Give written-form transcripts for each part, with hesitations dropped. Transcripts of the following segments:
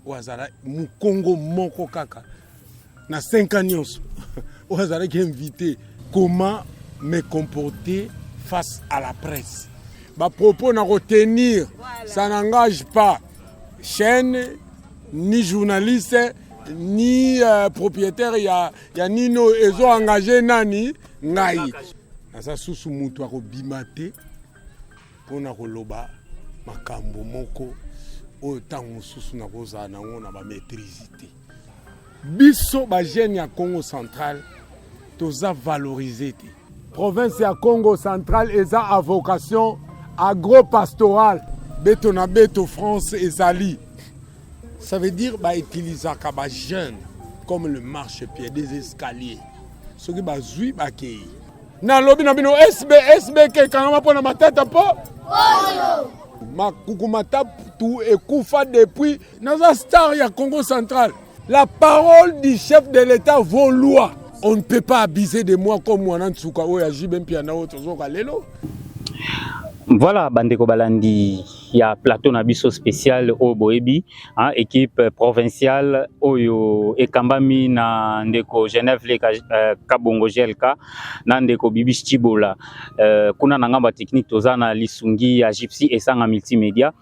Ouazala Mukongo Moko Kaka na 5 ans nyonso Ouazala qui est invité comment me comporter face à la presse. Ba propos na retenir, ça n'engage pas chaîne ni journaliste ni propriétaire ya nino ezo engagé nani ngai. Nasa susu mutu akobimate pona koloba makambo moko autant mususu na koza na ngona ba maîtrisité. Biso ba jeune ya Congo central toza valoriser. Province ya Congo central eza a vocation agro-pastorale. Beto na beto France ezali. Ça veut dire ba utiliser ba jeune comme le marchepied des escaliers. Ce qui ba zui ba kei. Na lobi na bino SB ke kangama pona matata po. Oyo. Makukumata tout ekufa depuis naza star ya Congo central. La parole du chef de l'État vaut loi. On ne peut pas abuser de moi comme moi Nantsuka oya jibem pia na autre zoka lelo. Voilà, Bandeko Balandi, il y a plateau Nabiso spécial au Boebi, hein, équipe provinciale Oyo Ekambami na ndeko Genève le Kabongo GLK na ndeko Bibi Chibola. Kuna nangamba technique tozana lisungi ya Gypsy et sanga multimédia.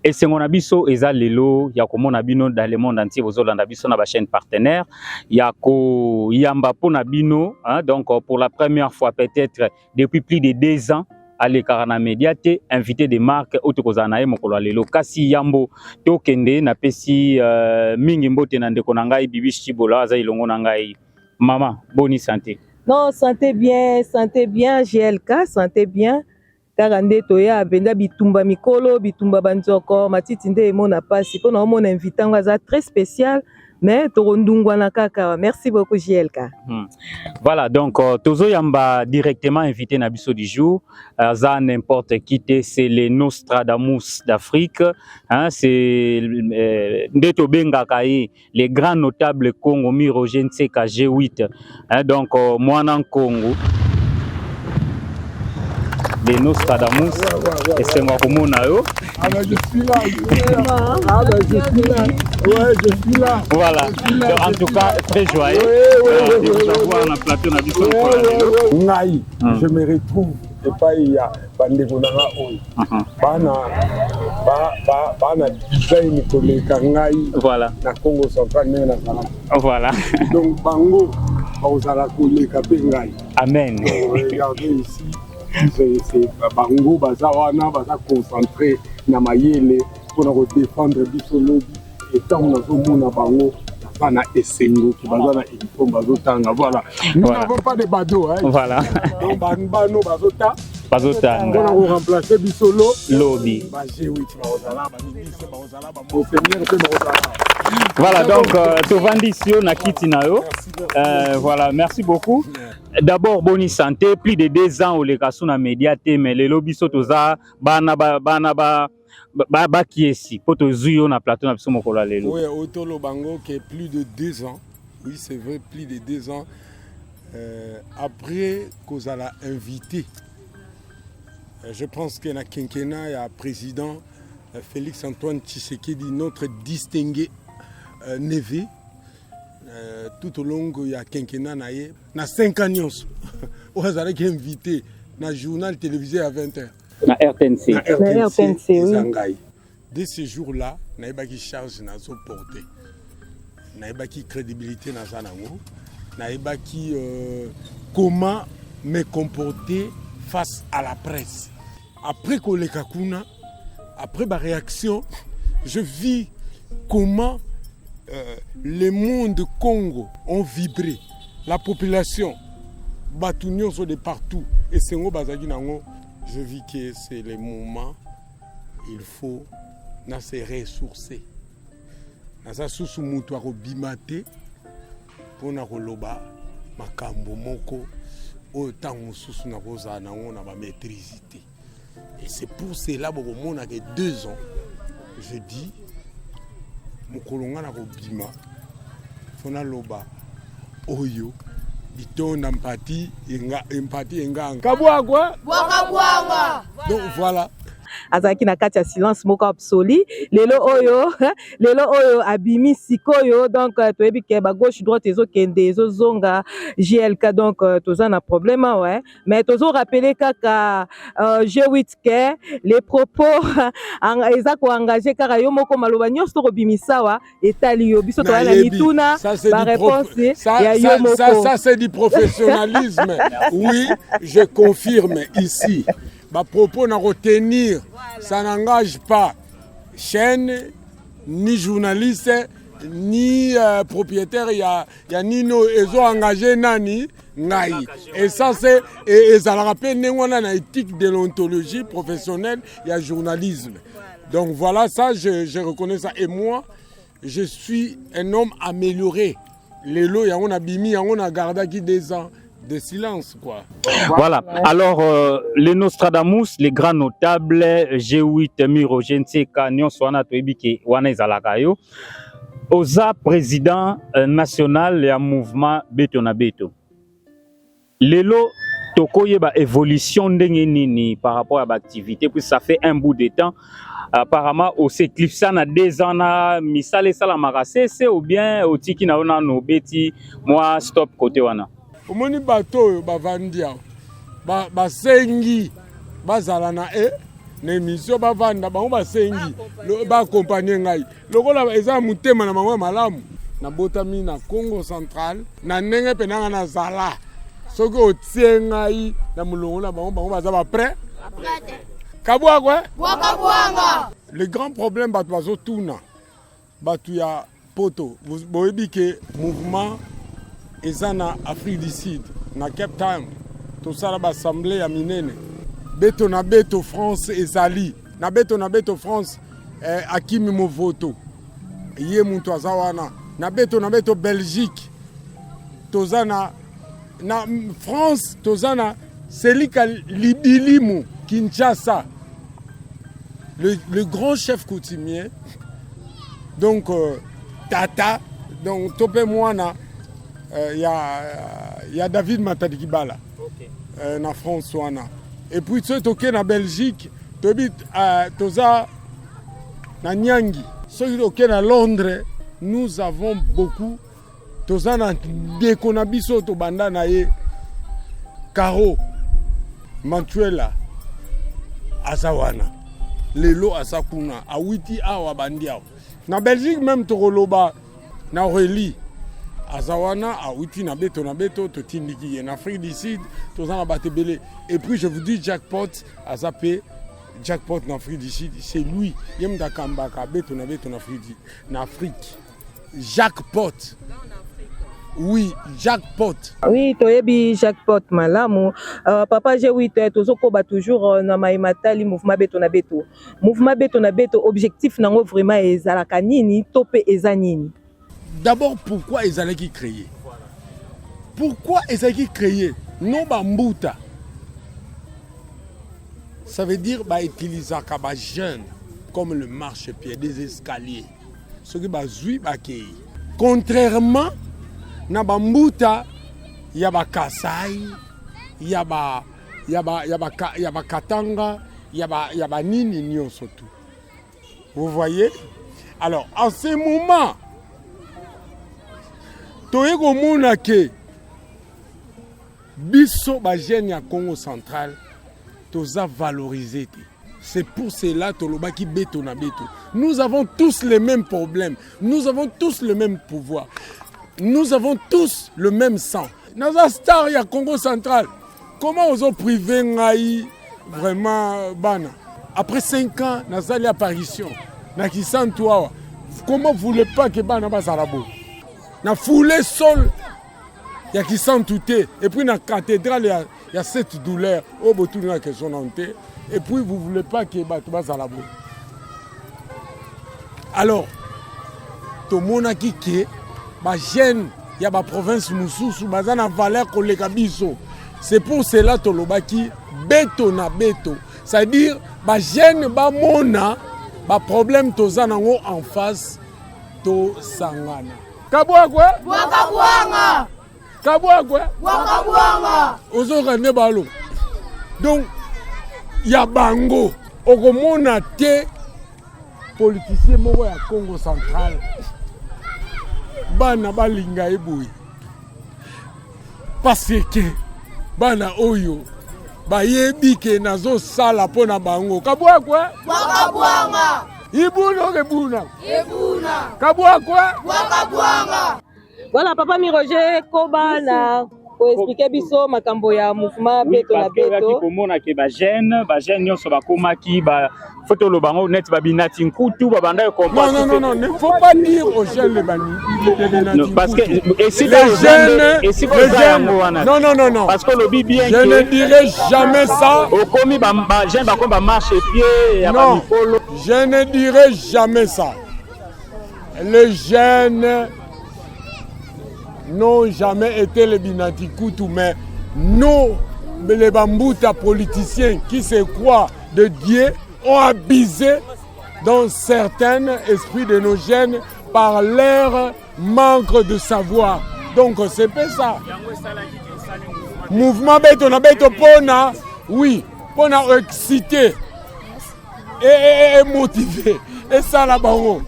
Et c'est mon abiso eza lelo ya komona bino dans le monde entier bozolanda biso na ba chaîne partenaire ya ko yamba pona bino, hein, donc pour la première fois peut-être depuis plus de 2 ans. Allez Karana Médiate, invité des marques Otokozanae Mokolo Lelo Kasi Yambo Tokende na pesi mingi mbote na ndeko na ngai Bibi Chibola aza ilongo na ngai. Maman, bonne santé. Non, santé bien GLK, santé bien. Karande toya benda bitumba mikolo, bitumba banzoko, matiti nde mona pasi pona mona invitant aza très spécial. Mais kaka. Merci beaucoup GLK. Voilà, donc Tozo Yamba directement invité Nabiso du jour. Ça n'importe qui, c'est les Nostradamus d'Afrique. Hein, c'est Ndeto Bengakai, les grands notables Congo, Mirogène Tseka G8. Hein, donc moi en Congo. Les Nostradamus, et c'est moi comme on a eu. Ah ben je suis là, je suis là. Ouais, je suis là. Voilà, donc, en tout cas, très joyeux de vous avoir dans le plateau Nabiso. Ngai, je me retrouve et pas il y a Bandeko Nanga Oy. Bana design koleka ngai. Voilà. Na Congo central mais na Sala. Voilà. Donc bango, bazala koleka pe ngai. Amen. Regardez ici. C'est bango bazawana baza concentré na mayele pour défendre biso lobby et tant on a mona bango na esengo qui bazana uniforme bazotanga voilà. Nous n'avons pas de bateau hein. Voilà. Donc bano bazotanga on a remplacé biso lobby. Ba G8 bazala ba ministre bazala ba monseigneur pe bazala. Voilà, donc Tovandisio Nakiti Nayo. Voilà, merci beaucoup. D'abord, bonne santé. Plus de 2 ans au Lekasuna Médiate, mais les lobbies sotoza, bana qui est ici. Poto zuyo na plateau na biso mokolo lelo. Oui, Otolo Bango qui est plus de 2 ans. Oui, c'est vrai, plus de 2 ans. Après qu'on a invité, je pense qu'il y a quinquennat, il y a président Félix Antoine Tshisekedi, notre distingué Neve, tout au long il y a quinquennat na 5 ans nyonso Ouazala qui est invité na journal télévisé à 20h na RTNC oui. Dès ce jour-là naïba qui charge na so porter naïba qui crédibilité na zanango naïba qui comment me comporter face à la presse. Après koleka kuna, après ma réaction, je vis comment le monde Congo ont vibré, la population, Batunion sont de partout, et c'est je vis que c'est le moment, il faut se ressourcer. Nasa susu mutu akobimate pona koloba makambo moko autant mususu na koza na ngona ba maîtrisité. Et c'est pour cela que mon a 2 ans, je dis Mokolonga na kobima fona loba oyo bitonda empathie enga kabwa quoi. Donc voilà. azalaki na kati ya silence moko absolu lelo oyo abimi sikoyo donc toyebi ke ba gauche droite ezokende ezozonga JLK donc toza na problème ouais mais tozo rappeler kaka G8 ke les propos eza ko engager kaka yo moko maloba nyonso to bimisawa etali yo biso to na mituna ba réponse ya yo moko ça c'est du professionnalisme. Oui, je confirme ici. Ma propos n'a retenir, ça n'engage pas chaîne, ni journaliste, ni propriétaire. Il y a Nino, ils ont engagé Nani, Ngai. Et ça, c'est. Et ça le rappelle, nous avons une éthique de l'ontologie professionnelle, il y a journalisme. Donc voilà, ça, je reconnais ça. Et moi, je suis un homme amélioré. Les lots, il y a un abimi, il y a un gardaki des ans. De silence, quoi. Voilà. Alors, les Nostradamus, les grands notables, G8, Miro, Jenseka, Nyon Swana, Toebike, Wana Izalakayo, Oza, président national et mouvement Beto na Beto. Lelo, Toko yeba évolution d'Engenini par rapport à l'activité, puis ça fait un bout de temps. Apparemment, au Cliffsa na 2 ans, na misale salamara, c'est ou bien au Tiki na ona no beti, moi stop côté wana. Omoni bato bavandi basengi bazala na na émission bavanda bango basengi ba accompagner ngai lokola eza mutema na bango malamu na botami na Congo central na ndenge penanga na zala soki otie ngai na mulongo na bango baza ba prêt kabwa kwa wakabwanga. Le grand problème bato bazotuna bato ya poto boyebi ke mouvement eza na Afrique du Sud, na Cape Town, tout ça là assemblée ya minene. Beto na Beto France ezali. Na Beto France Akimi Movoto. Ye muntu azawana. Na Beto Belgique. Tozana na France, tozana Selika Libilimu Kinshasa. Le grand chef coutumier. Donc Tata, donc Topé Mwana. Il y a David Matadikibala na France wana. Et puis tu es toqué na Belgique, tu toza na Nyangi. Ceux qui toqué na Londres, nous avons beaucoup. Toza na Dekonabiso to banda na ye Caro Mantuela Azawana. Lelo Asakuna, Awiti awa bandia. Na Belgique même Toroloba na Aurélie Azawana a outi na beto totindiki en Afrique du Sud tozana batebele. Et puis je vous dis jackpot a zappé jackpot en Afrique du Sud, c'est lui yem da kambaka beto na Afrique jackpot. Oui, jackpot. Oui, toyebi jackpot malamu. Papa G8 tozokoba toujours na maimatali mouvement beto na beto. Mouvement beto na beto objectif nango vraiment ezalaka nini topé ezanini. D'abord, pourquoi ils allaient créer? Pourquoi ils allaient créer? Non, bambuta. Ça veut dire utiliser les jeunes comme le marchepied, des escaliers. Ce qui est contrairement na bambuta, il y a Kasai, il y a Katanga, il y a Nini Nyon surtout. Vous voyez? Alors, en ce moment, toyeko mona ke biso ba jeune ya Congo central toza valorisé. C'est pour cela tolobaki beto na beto. Nous avons tous les mêmes problèmes. Nous avons tous le même pouvoir. Nous avons tous le même sang. Naza star ya Congo central. Comment ozo privé ngai vraiment bana? Après 5 ans nazali apparition. Na kisantua. Comment vous voulez pas que bana bazalabo? Na foulé sol, il y a qui sont toutés. Et puis dans la cathédrale, il y a cette douleur. Oh, bout de question hanté. Et puis vous ne voulez pas que Batouba Zalabo. Alors, tout le monde qui est, il y a la province Moussou, bazana valeur pour les kabiso. C'est pour cela que l'obaki beto na beto. C'est-à-dire, ba jeune ba mona, ba problème tozanango en face to sangana. Kabwagwe? Wakabwanga. Kabwagwe? Wakabwanga. Ozo rende balo. Donc, il y a bango. okomona te politicien moko ya Congo central bana balinga eboye parce que bana oyo bayebi ke nazosala mpona bango kabwakwe Wakabwanga. ibuna kebuna Ebuna. kabwakwe Wakabwanga. Voilà, Papa Miroger Koba na koexplike biso makambo ya mouvement beto na beto. komona ke bagene nyonso bakomaki foto lo bango net babinati nkutu babanda non, ne faut pas dire aux jeunes les bannis. parce que non. Parce que le bien je ne dirai jamais ça. Au commis bagene bakomba marche pied ya non, je ne dirai jamais ça. Les jeunes n'ont jamais été les binati kutu, mais nous, les bambouta politiciens qui se croient de Dieu, ont abusé dans certains esprits de nos jeunes par leur manque de savoir. Donc c'est pas ça. Mouvement beto na beto pona, oui, pona exciter et motiver. Et ça la bango.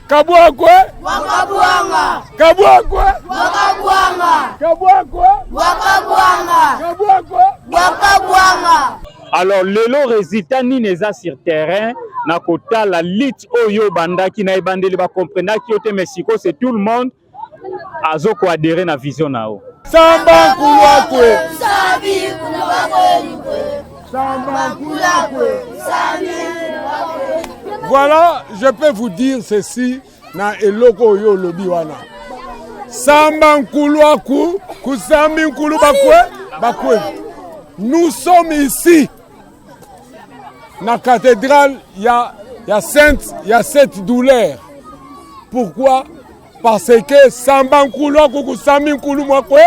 Kabwakwe Wakabwanga. Kabwakwe Wakabwanga. Kabwakwe Wakabwanga. Kabwakwe Wakabwanga. Alors lelo résultat ni neza sur terrain na kota la lit oyo bandaki na ebandeli ba comprendaki ote Mexico c'est tout le monde azoko adhérer na vision nao Samba kulwakwe Sabi kulwakwe. Samba kulwakwe. Sabi. Voilà, je peux vous dire ceci na eloko oyo lobi wana. Samba kulwaku kusambi nkulu bakwe. Nous sommes ici na cathédrale, il y a cette douleur. Pourquoi? Parce que Samba Nkulu kusami Nkulu mwakwe.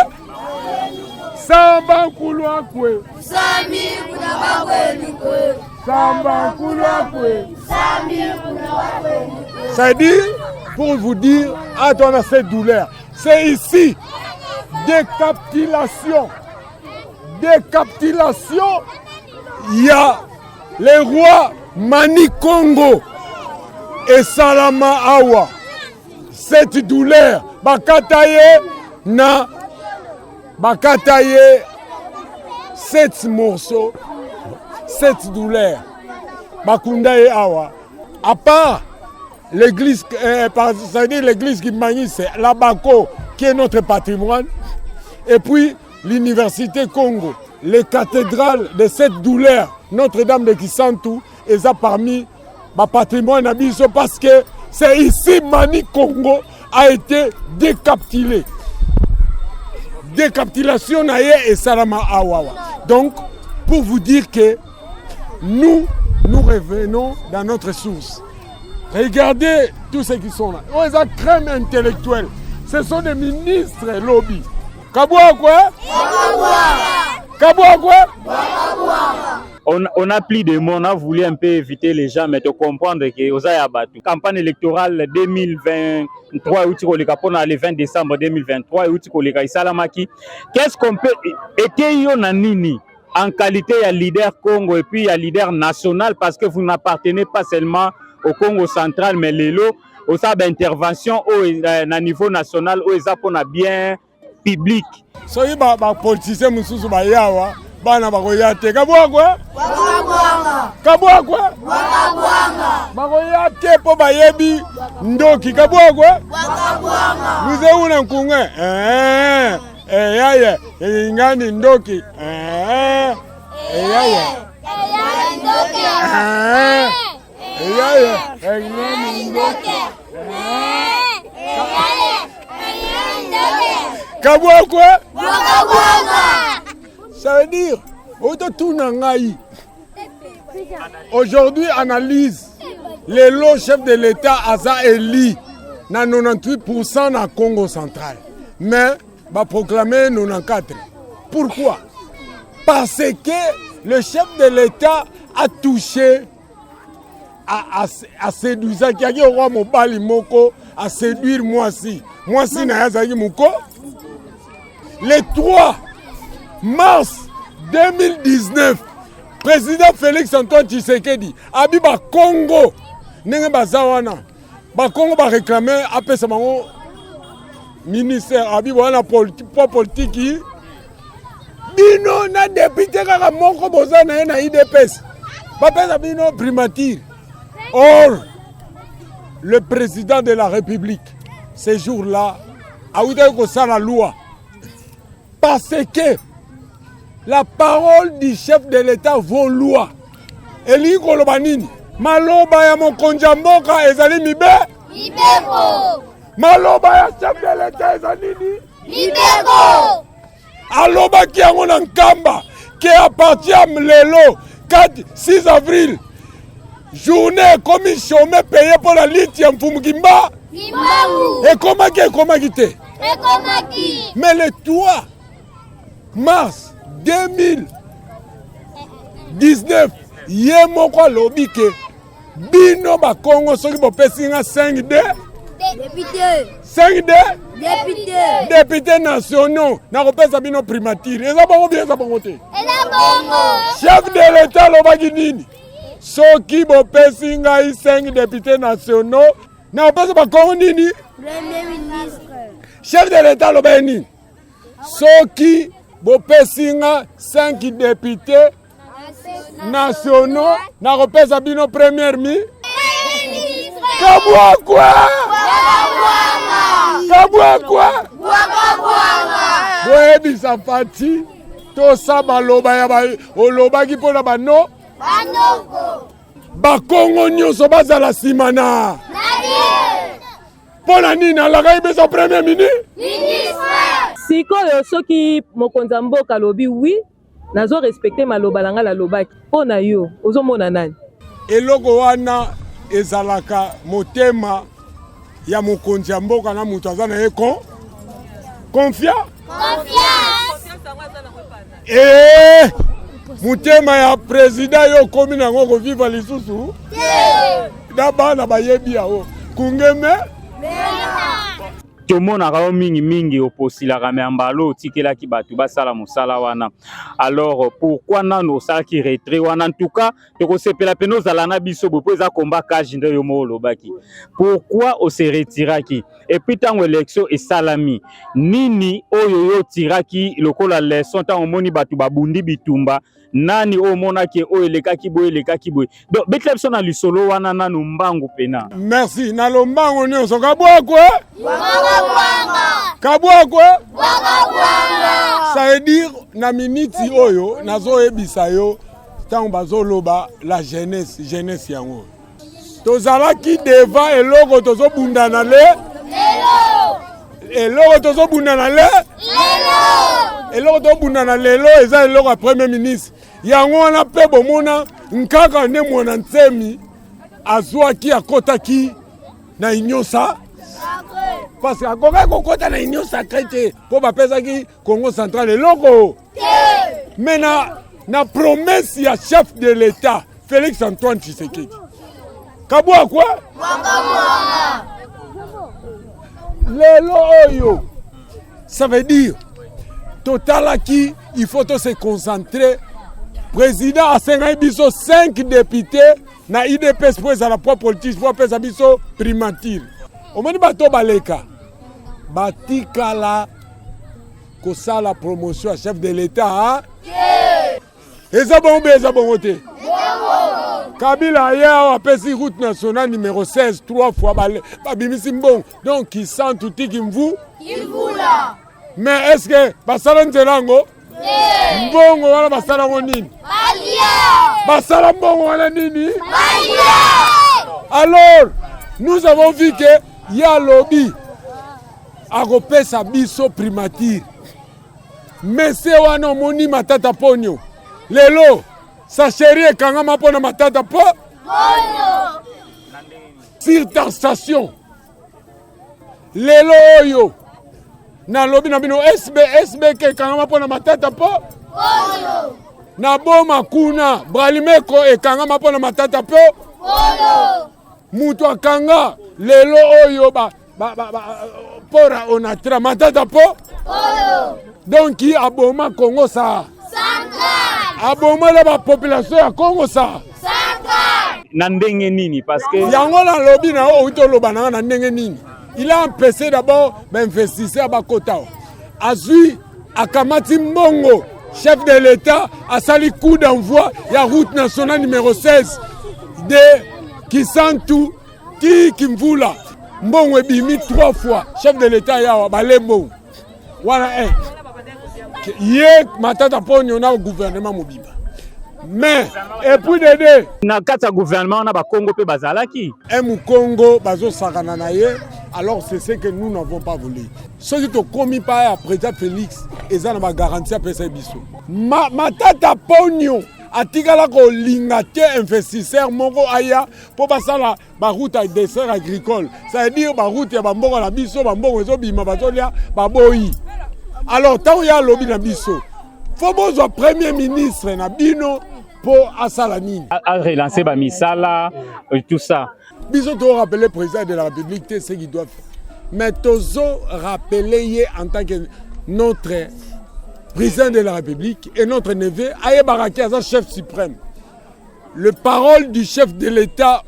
Samba Nkulu akwe. Sami kulwakwe. Samba Nkulu akwe. Sami kulwakwe. Ça dit, pour vous dire, on a cette douleur. C'est ici, décapitulation. Il y a les rois Mani Congo et Salama Awa. Cette douleur, bakataye 7 morceaux, 7 douleurs. Bakundaye Awa. À part l'église, c'est-à-dire l'église qui manie, c'est la Bako, qui est notre patrimoine, et puis l'université Congo, les cathédrales de cette douleur, Notre-Dame de Kisantu, et ça parmi ma patrimoine abisso parce que c'est ici Mani Congo a été décapitulé. Décapitulation et Salama Awawa. Donc, pour vous dire que nous revenons dans notre source. Regardez tous ceux qui sont là. Ils ont crème intellectuelle. Ce sont des ministres lobby. Kabouakwe? Kabouakwe? On a pris des mots, on a voulu un peu éviter les gens, mais de comprendre que Osaya Batu, campagne électorale 2023, le 20 décembre 2023, qu'est-ce qu'on peut nini en qualité de leader Congo et puis à leader national, parce que vous n'appartenez pas seulement au Congo central, mais l'élo, au sein d'intervention au niveau national, au Japon bien public. Soyez politicien mususu bayawa. Bana bakoyate kabwakwe kabwakwe bakoyate po bayebi ndoki kabwakwe luze una nkunge yaye ingani ndoki yaye yaye ingani ndoki kabwakwe ça veut dire, aujourd'hui, analyse les lots chefs de l'État Aza Eli, na 98% na Congo central. Mais, va proclamer 94. Pourquoi? Parce que le chef de l'État a touché à séduire, qui a dit au roi Mobali Moko, à séduire Moissi. Moissi na Yazagi Moko. Les 3 mars 2019, président Félix Antoine Tshisekedi abi ba Congo ndenge baza wana ba Congo ba réclamer apesa bango ministère abi wana politique bino na député kaka moko boza na ye na IDPS bapesa bino primature. Or le président de la République ces jours-là a eu la loi parce que la parole du chef de l'État vaut loi. Eli koloba nini? Maloba ya mokonzi ya mboka ezali mibeko. Maloba ya chef de l'État ezali nini? Mibeko. Aloba ki yango na nkamba qui appartient à lelo 6 avril. Journée comme chômé payé pour la lutte ya Mfumukimba. Et comment te? Mais le 3 mars 2019, yé moko lobi ke bino ba Congo soki bopesi nga 5 députés nationaux na kopesa bino primature. Eza bongo bien eza bongo te. Chef de l'État lobaki nini? Soki bopesi nga 5 députés nationaux na kopesa ba Congo nini? Premier ministre. Chef de l'État lobaki nini? Soki bopesi nga 5 députés nationaux na kopesa bino premier ministre. Kabwa quoi? Boyebi safati to saba loba ya ba olobaki pona bano ba Congo nyonso bazala simana pona nini alakai beso premier ministre. Sikoyo soki mokonzi ya mboka lobi oui nazo respecter maloba langa la lobaki pona yo ozomona nani eloko wana ezalaka motema ya mokonzi ya mboka na mutu aza na ye confiance. Motema ya président yo komi nango koviva lisusu na bana bayebi yawo kungeme tomonaka yo mingi oposilaka me ambalo otikelaki bato basala mosala wana. Alors pourquoi nano osalaki retrait wana? En tout cas tokosepela pene ozala na biso boye po eza komba kaji nde yo moko olobaki. Pourquoi ose retiraki? Et puis ntango élection esalami nini oyo yo tiraki lokola leçon ntango omoni bato babundi bitumba nani omonaki oyo elekaki boye? Donc betela biso na lisolo wana nanu mbangu pena. Merci na lombango nyonso kabwakwe ça veut dire na miniti oyo nazoyebisa yo ntango bazoloba la jeunesse yango tozalaki devant eloko tozobundana lelo eza eloko ya premier ministre yango wana mpe bomona nkaka nde mwana nsemi azwaki akotaki na union sacrée parce que akokaki kokota na union sacrée te mpo bapesaki Congo central eloko mais na promesse ya chef de l'État Félix Antoine Tshisekedi kabwa kwa lelo oyo ça veut dire totalaki il faut se concentrer. Président a 5 députés na IDPS pour la propre politique pour appeler biso primature. Omoni bato baleka batikala kosa la promotion à chef de l'État. Eza bon te. Kabila ya apesi route nationale numéro 16 3 fois babimisi mbongo. Donc il sent tout kimvu. Kivula. Mais est-ce que basala nzelango? Mbongo wana basala nini? Basala mbongo wana nini? Alors, nous avons vu que ya lobby a kopesa biso primature. Mais c'est wana moni matata ponyo. Lelo, sa chérie ekangama pona matata ponyo. Sur taxation. Lelo oyo. Na lobby na bino SB ekangama pona matata ponyo. Na boma kuna Bralimeko ekangama pona matata ponyo. Mutu akanga lelo oyo pora onatra matata po donc aboma Congo sa abomole ba population ya Congo ça. Na ndenge nini parce que yango na lobby na o to lobana na ndenge nini. Il a empêché d'abord d'investir à kota. Azui akamati mbongo chef de l'État a sali coup d'envoi ya route nationale numéro 16 de Kisantu Kimvula. Mbongo ebimi 3 fois chef de l'État ya balembo. Wana Yé matata poni on a gouvernement mobimba. Mais et puis de na kata gouvernement na ba Congo pe bazalaki. Un Congo bazo sakana na ye, alors c'est ce que nous n'avons pas voulu. Ce qui te commis par président Félix et ça n'a garanti à pesa biso. Matata poni atikala ko lingate investisseur moko aya pour passer la route à dessert agricole. Ça veut dire ba route ya ba mbongo la biso ba mbongo ezo bima bazolia ba boyi. Alors, tant qu'il y a le lobby na biso, faut que premier ministre na bino pour Asalanine. À relancer ba misala et tout ça. Biso to rappeler président de la République ce qu'il doit faire. Mais tozo rappeler en tant que notre président de la République et notre neveu Aye Baraki as chef suprême. Le parole du chef de l'État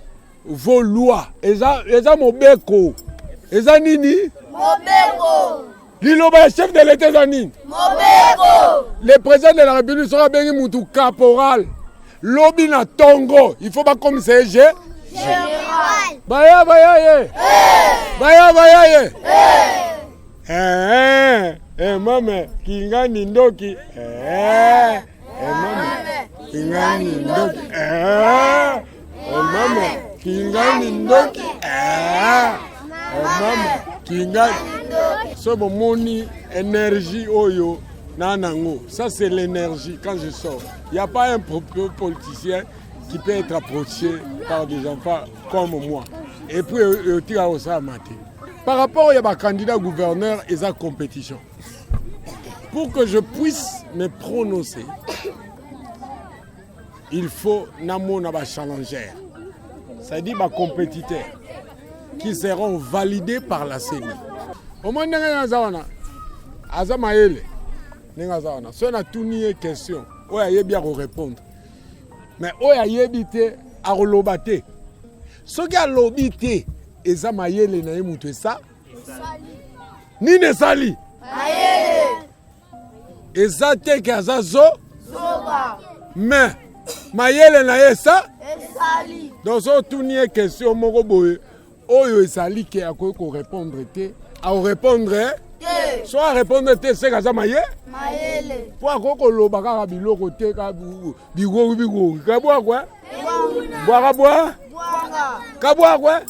vaut loi. Eza mobeko. Eza nini? Mobeko. Liloba chef de l'État Zanine. Le président de la République sera bien moutou caporal. Lobby na Tongo. Il faut pas comme c'est général. Baya ye. Baya ye. Maman, kinga nindoki. Maman, kinga nindoki. Maman, kinga nindoki. Maman, kinga so bomoni énergie oyo nanango. Ça c'est l'énergie quand je sors. Il n'y a pas un politicien qui peut être approché par des enfants comme moi. Et puis il a aussi maté. Par rapport à candidat gouverneur et sa compétition. Pour que je puisse me prononcer, il faut namo na ba challenger. Ça dit ma compétiteur qui seront validés par la CENI. Au moins, nous avons Azamaele. Si on a tout nié question, on a bien répondre. Mais on a évité à relobate. Ce qui a lobité, Azamaele n'a pas ça. Ni ne sali. Ezate kazazo. Mais Mayele n'a ça. Donc, si on a tout nié question, mon robot. Oyo esali ke akoko répondre te a répondre soit répondre te c'est kaza maye mayele po akoko loba ka biloko te ka bigo ka boa quoi boa ka boa quoi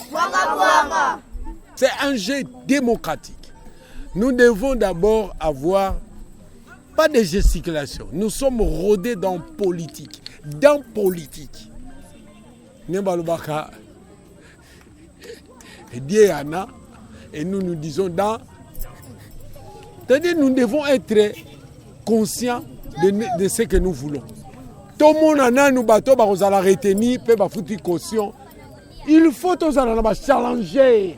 c'est un jeu démocratique. Nous devons d'abord avoir pas de gesticulation. Nous sommes rodés dans politique. Nembalobaka Diana, et nous nous disons dans. C'est-à-dire nous devons être conscients de ce que nous voulons. Tout le monde a nous bateau, nous allons retenir, peut foutre caution. Il faut tous allons challenger.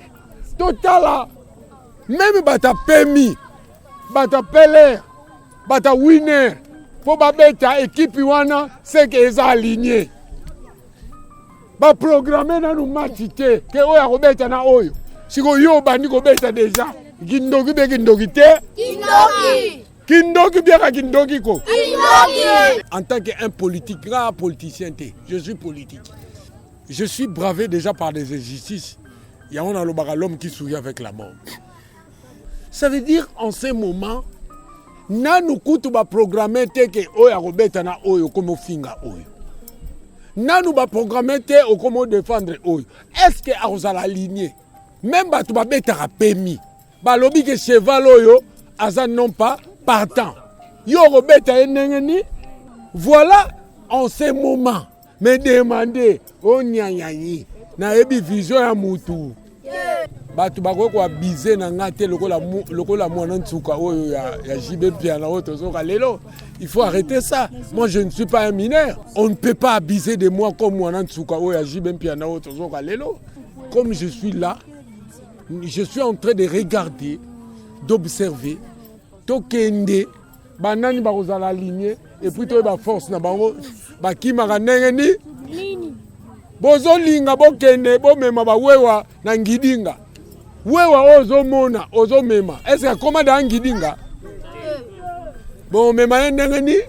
Total, même bata permis, bata peler, bata winner, pour bata équipe wana, c'est que les alignés. Ba programmer na nous matite que oya robeta na oyo siko yo bandi ko beta déjà kindoki be kindoki te kindoki bien ka kindoki ko en tant qu'un politique grand politicien te je suis politique, je suis bravé déjà par des injustices. Il y a on a l'homme qui sourit avec la mort. Ça veut dire en ce moment na nous kutu ba programmer te que oya robeta na oyo comme finga oyo. Nous va programmer au comment défendre. Est-ce que vous allez aligner? Même si vous avez permis, le lobby que cheval oyo, aza non pas partant. Voilà en ce moment. Me demander, on n'y na ebi vision ya mutu. Batu bako kwa bize na ngate lokola mwana ntsuka oyo ya jibe pia na oto zoka lelo. Il faut arrêter ça. Moi je ne suis pas un mineur. On ne peut pas abuser de moi comme mwana ntsuka oyo ya jibe pia na oto zoka lelo. Comme je suis là, je suis en train de regarder, d'observer. Tokende banani bakozala aligné et puis toyeba force na bango bakimaka ndenge nini bozolinga bokende bomema bawewa na ngidinga wewa ozomona ozomema est-ce akoma da ngidinga bomema ye ndenge nini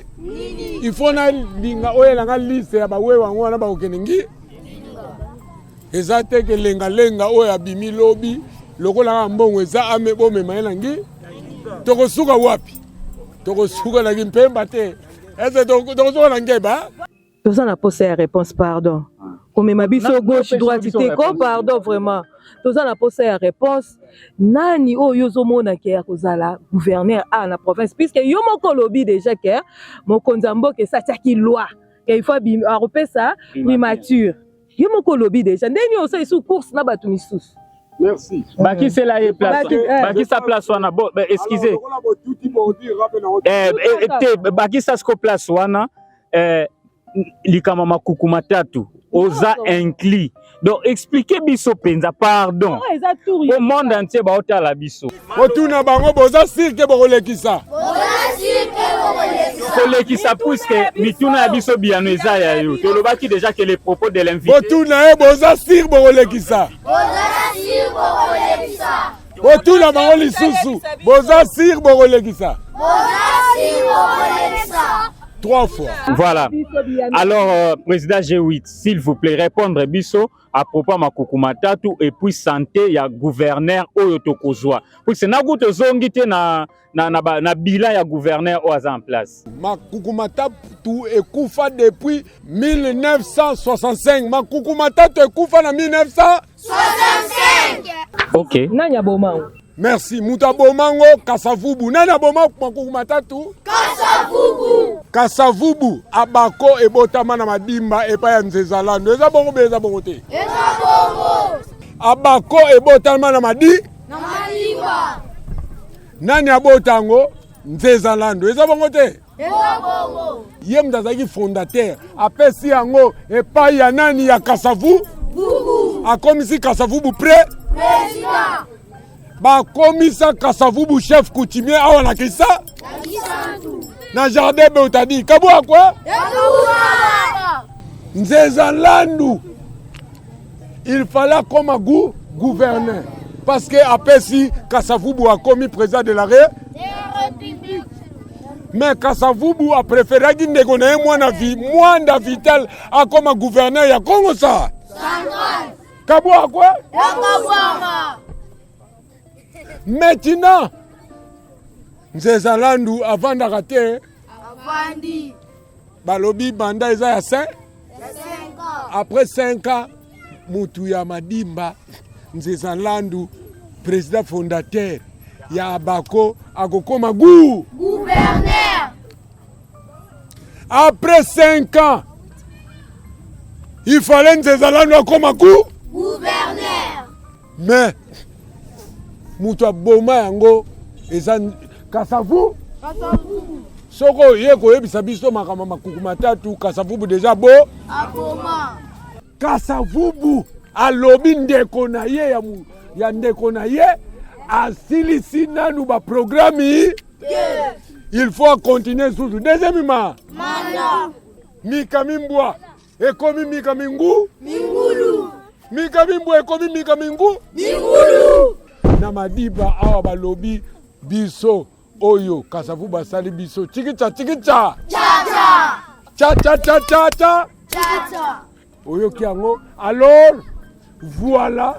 il faut na linga oyelanga liste ya bawewa ngo wana bakokende ngi eza te ke lenga oyo abimi lobi lokola mbongo eza ame bomema ye nangi tokosuka wapi tokosuka na kimpemba te ese tokosuka na ngeba toza na posa ya réponse pardon komema biso gauche droite te ko pardon vraiment toza na posa ya réponse nani oyo ozomona ke ya kozala gouverneur a na province puisque yo moko lobi déjà ke mokonzi mboka esatiaki loi ke il faut aropesa primature yo moko lobi déjà ndeni osa isu course na bato misusu. Merci. Baki c'est là place. Baki sa place wana bon excusez. Baki sa sko place wana likama makuku matatu oza inclus. Donc expliquez biso penza pardon. Au monde entier ba otala biso. Otuna bango boza sirke bokolekisa. Kolekisa puisque mituna ya biso biano eza ya yo. Tolobaki déjà que les propos de l'invité. Otuna boza sir bokolekisa. Otuna bango lisusu boza sir bokolekisa. Trois fois. Voilà. Alors, président G8, s'il vous plaît, répondre biso à propos de Makuku Matatu et puis santé ya gouverneur Oyo Tokozwa. Puis c'est na goute zongite na bilan ya gouverneur Oyo en place. Makuku Matatu ekufa depuis 1965. Makuku Matatu ekufa na 1965. OK. Nanya bomango. Merci. Muta bomango Kasavubu. Nanya bomango Makuku Matatu? Kasavubu. Kasavubu abako ebotama na madimba epa ya Nzezalando. Eza bongo beza bongo te. Eza bongo. Abako ebotama na madimba. Nani abotango? Nzezalando. Eza bongo te. Eza bongo. Ye mtazaki fondateur apesi yango epa ya nani ya Kasavubu. Akomisi Kasavubu président. Bakomisa Kasavubu chef coutumier awa na kisa. Na jardin beutadi kabwa kwa Nzezalando il fallait comme gouverneur parce que apesi Kasavubu a commis président de la République mais Kasavubu a préféré ndeko na Mwanda Vital a comme gouverneur ya Congo ça central kabwa kwa maintenant Nzezalando avandaka te avandi balobi banda eza ya 5 ans après 5 ans mutu ya madimba Nzezalando président fondateur ya Abako akokoma gouverneur après 5 ans il fallait Nzezalando akoma gouverneur mais mutu aboma yango eza Kasavubu soko ye koyebisa biso makambo Makuku Matatu Kasavubu déjà bo akoma Kasavubu alobi ndeko na ye ya ndeko na ye asilisi nanu ba programme il faut continuer sous deuxièmement manda Mikamimbwa ekomi Mikamingu mingulu Mikamimbwa ekomi Mikamingu mingulu na madiba awa balobi biso oyo Kasavubu basali biso chikicha cha oyo kiango alors voilà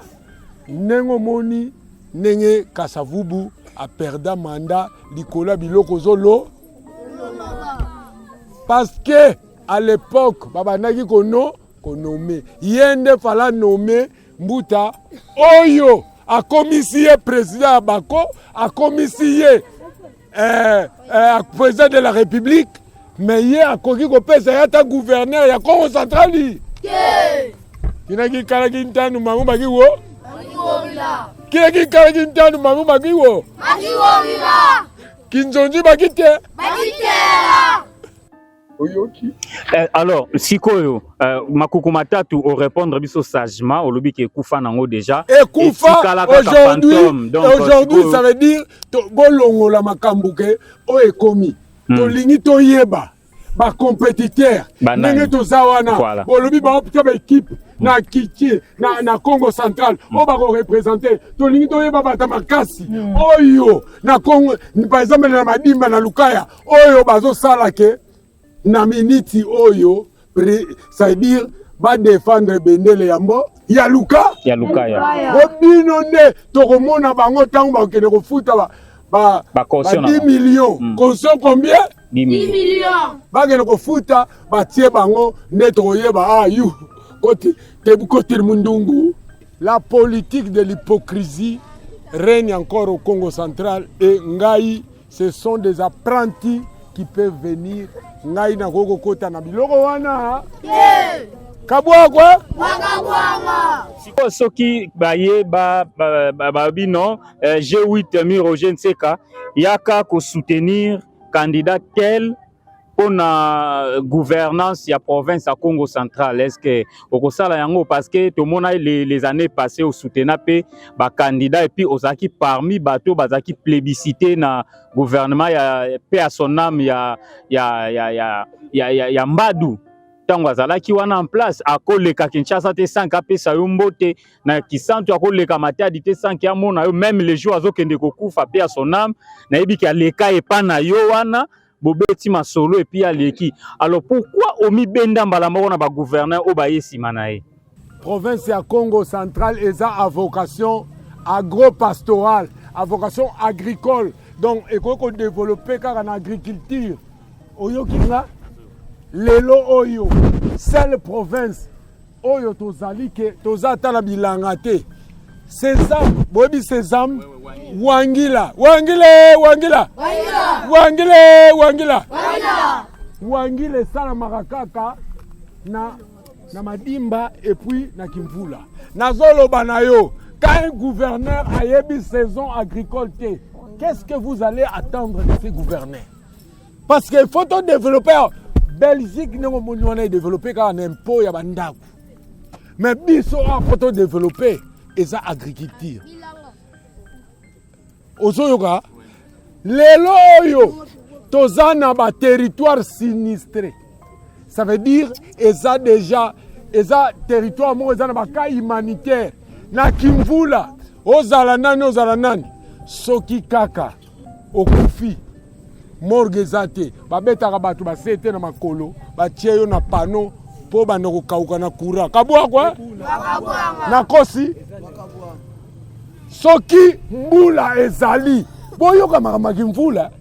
nengo moni nenge Kasavubu a perdu mandat likola biloko zolo parce que à l'époque babanaki konomé yende fala nommer Mbuta oyo a commissionné président Abako a commissionné président de la République mais hier a koki ko pesa yata gouverneur ya Congo central kinaki kala kintanu mangu bakiwo kinaki kala kintanu mangu bakiwo kinzonzi bakite alors sikoyo Makuku Matatu au répondre biso sagement au lobby qui ekufa nango déjà ekufa aujourd'hui ça veut dire bolongola makambuke o ekomi tolingi toyeba ba compétiteur ndenge toza wana olobi ba opta ba équipe na Kiki na Congo central o ba ko représenter tolingi toyeba bata makasi oyo na Congo par exemple na Madimba na Lukaya oyo bazo sala ke na miniti oyo ça veut dire va défendre bendele yambo ya Lukaya obino nde tokomona bango tango ba kene ko futa ba 10 millions caution combien 10 millions bagene ko futa batie bango nde toyeba ayu côté mundungu. La politique de l'hypocrisie règne encore au Congo central et ngai ce sont des apprentis qui peuvent venir ngai na gogo kota na biloko wana kabwa kwa siko soki baye ba bino G8 Mirogen Seka yaka ko soutenir candidat tel pour la gouvernance de la province à Congo central. Est-ce que au ça yango parce que tout le monde les années passées au soutien ba candidat et puis aux acquis parmi bateau bazaki plébiscité na gouvernement ya paix à son âme ya Mbadu tango azalaki wana en place akoleka Kinshasa te 5 apesa yo mbote na kisantu akoleka Matadi te 5 ya mona yo même les jours azokende kokufa paix à son âme na yebi ki aleka epa na yo wana Bobeti Masolo et puis Aleki. Alors pourquoi Omi Benda Mbalamoko na ba gouverneur o ba yesimanae? Province ya Congo central eza à vocation agro-pastorale, à vocation agricole. Donc eko développer car en agriculture. Oyo kinga lelo oyo seule province oyo tozali ke tozata na bilanga te. Sésame, bobi sésame, wangila, wangile sala marakaka na Madimba et puis na Kimvula. Nazolo banayo, quand un gouverneur a yebi saison agricole, qu'est-ce que vous allez attendre de ces gouverneurs? Parce qu'il faut développer. Belgique nous avons développé car un impôt ya bandaku. Mais biso a faut développer eza agriculture. Ozoyoka lelo oyo tozana ba territoire sinistré. Ça veut dire eza déjà eza territoire mo eza na ba cas humanitaire na Kimvula ozala nani soki kaka okufi morgue zate babetaka bato basete na makolo batie yo na pano po bana kokauka na kura kabwa kwa na kosi soki mbula ezali boyoka makambo Kimvula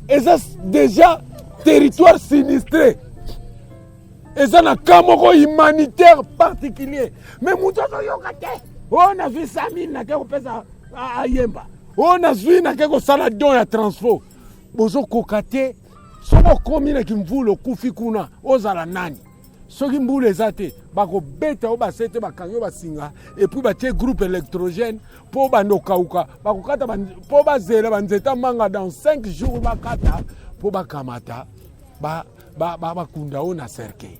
eza déjà territoire sinistré eza na kamoko humanitaire particulier mais mutu azoyoka te on a vu Sami na ke kopesa ayemba on a vu na ke kosala don ya transport bozo kokate soko komi na Kimvula okufi kuna ozala nani soki mbula eza te bakobeta o basete bakangi o basinga et puis batie groupe électrogène po bandokauka bakokata po bazela banzeta manga dans 5 jours bakata po bakamata bakunda o na cercueil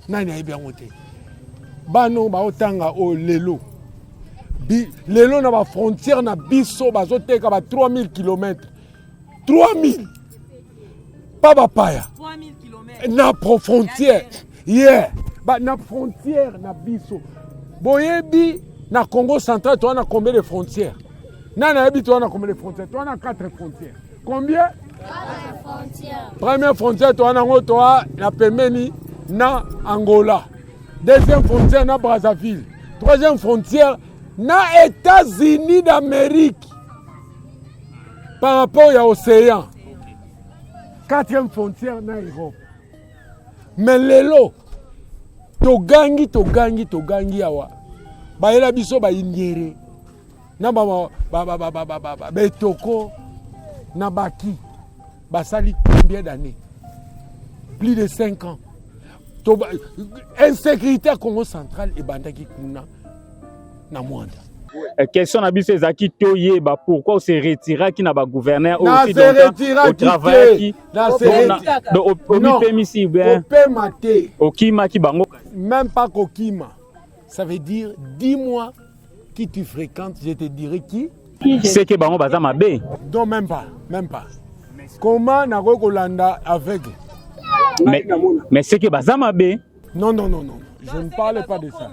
nani ayebi yango te bano baotanga o lelo na ba frontière na biso bazoteka ba 3000 km 3000 pas bapaya 3000 km na frontière na frontière na biso boyebi na Congo central toi na combien de frontières nana yebi toi na combien de frontières toi na 4 frontières combien 4 frontières première frontière toi na ngo toi na pemeni na Angola deuxième frontière na Brazzaville troisième frontière na États-Unis d'Amérique par rapport à l'océan. Quatrième frontière na Europe. Mais lelo togangi awa. Ba ela biso ba indiere. Na ba betoko na baki. Basali combien d'années? Plus de 5 ans. Insécurité à Congo central et bandaki kuna na mwanda. Question na biso ezaki toye ba pourquoi on se retira qui na ba gouverneur aussi donc au travail qui au permis bien okima ki bango même pas kokima ça veut dire dis-moi qui tu fréquentes je te dirai qui c'est que bango baza mabe donc même pas Comment nako kolanda avec? Mais c'est que bazamabe. Non, je ne parle pas de ça.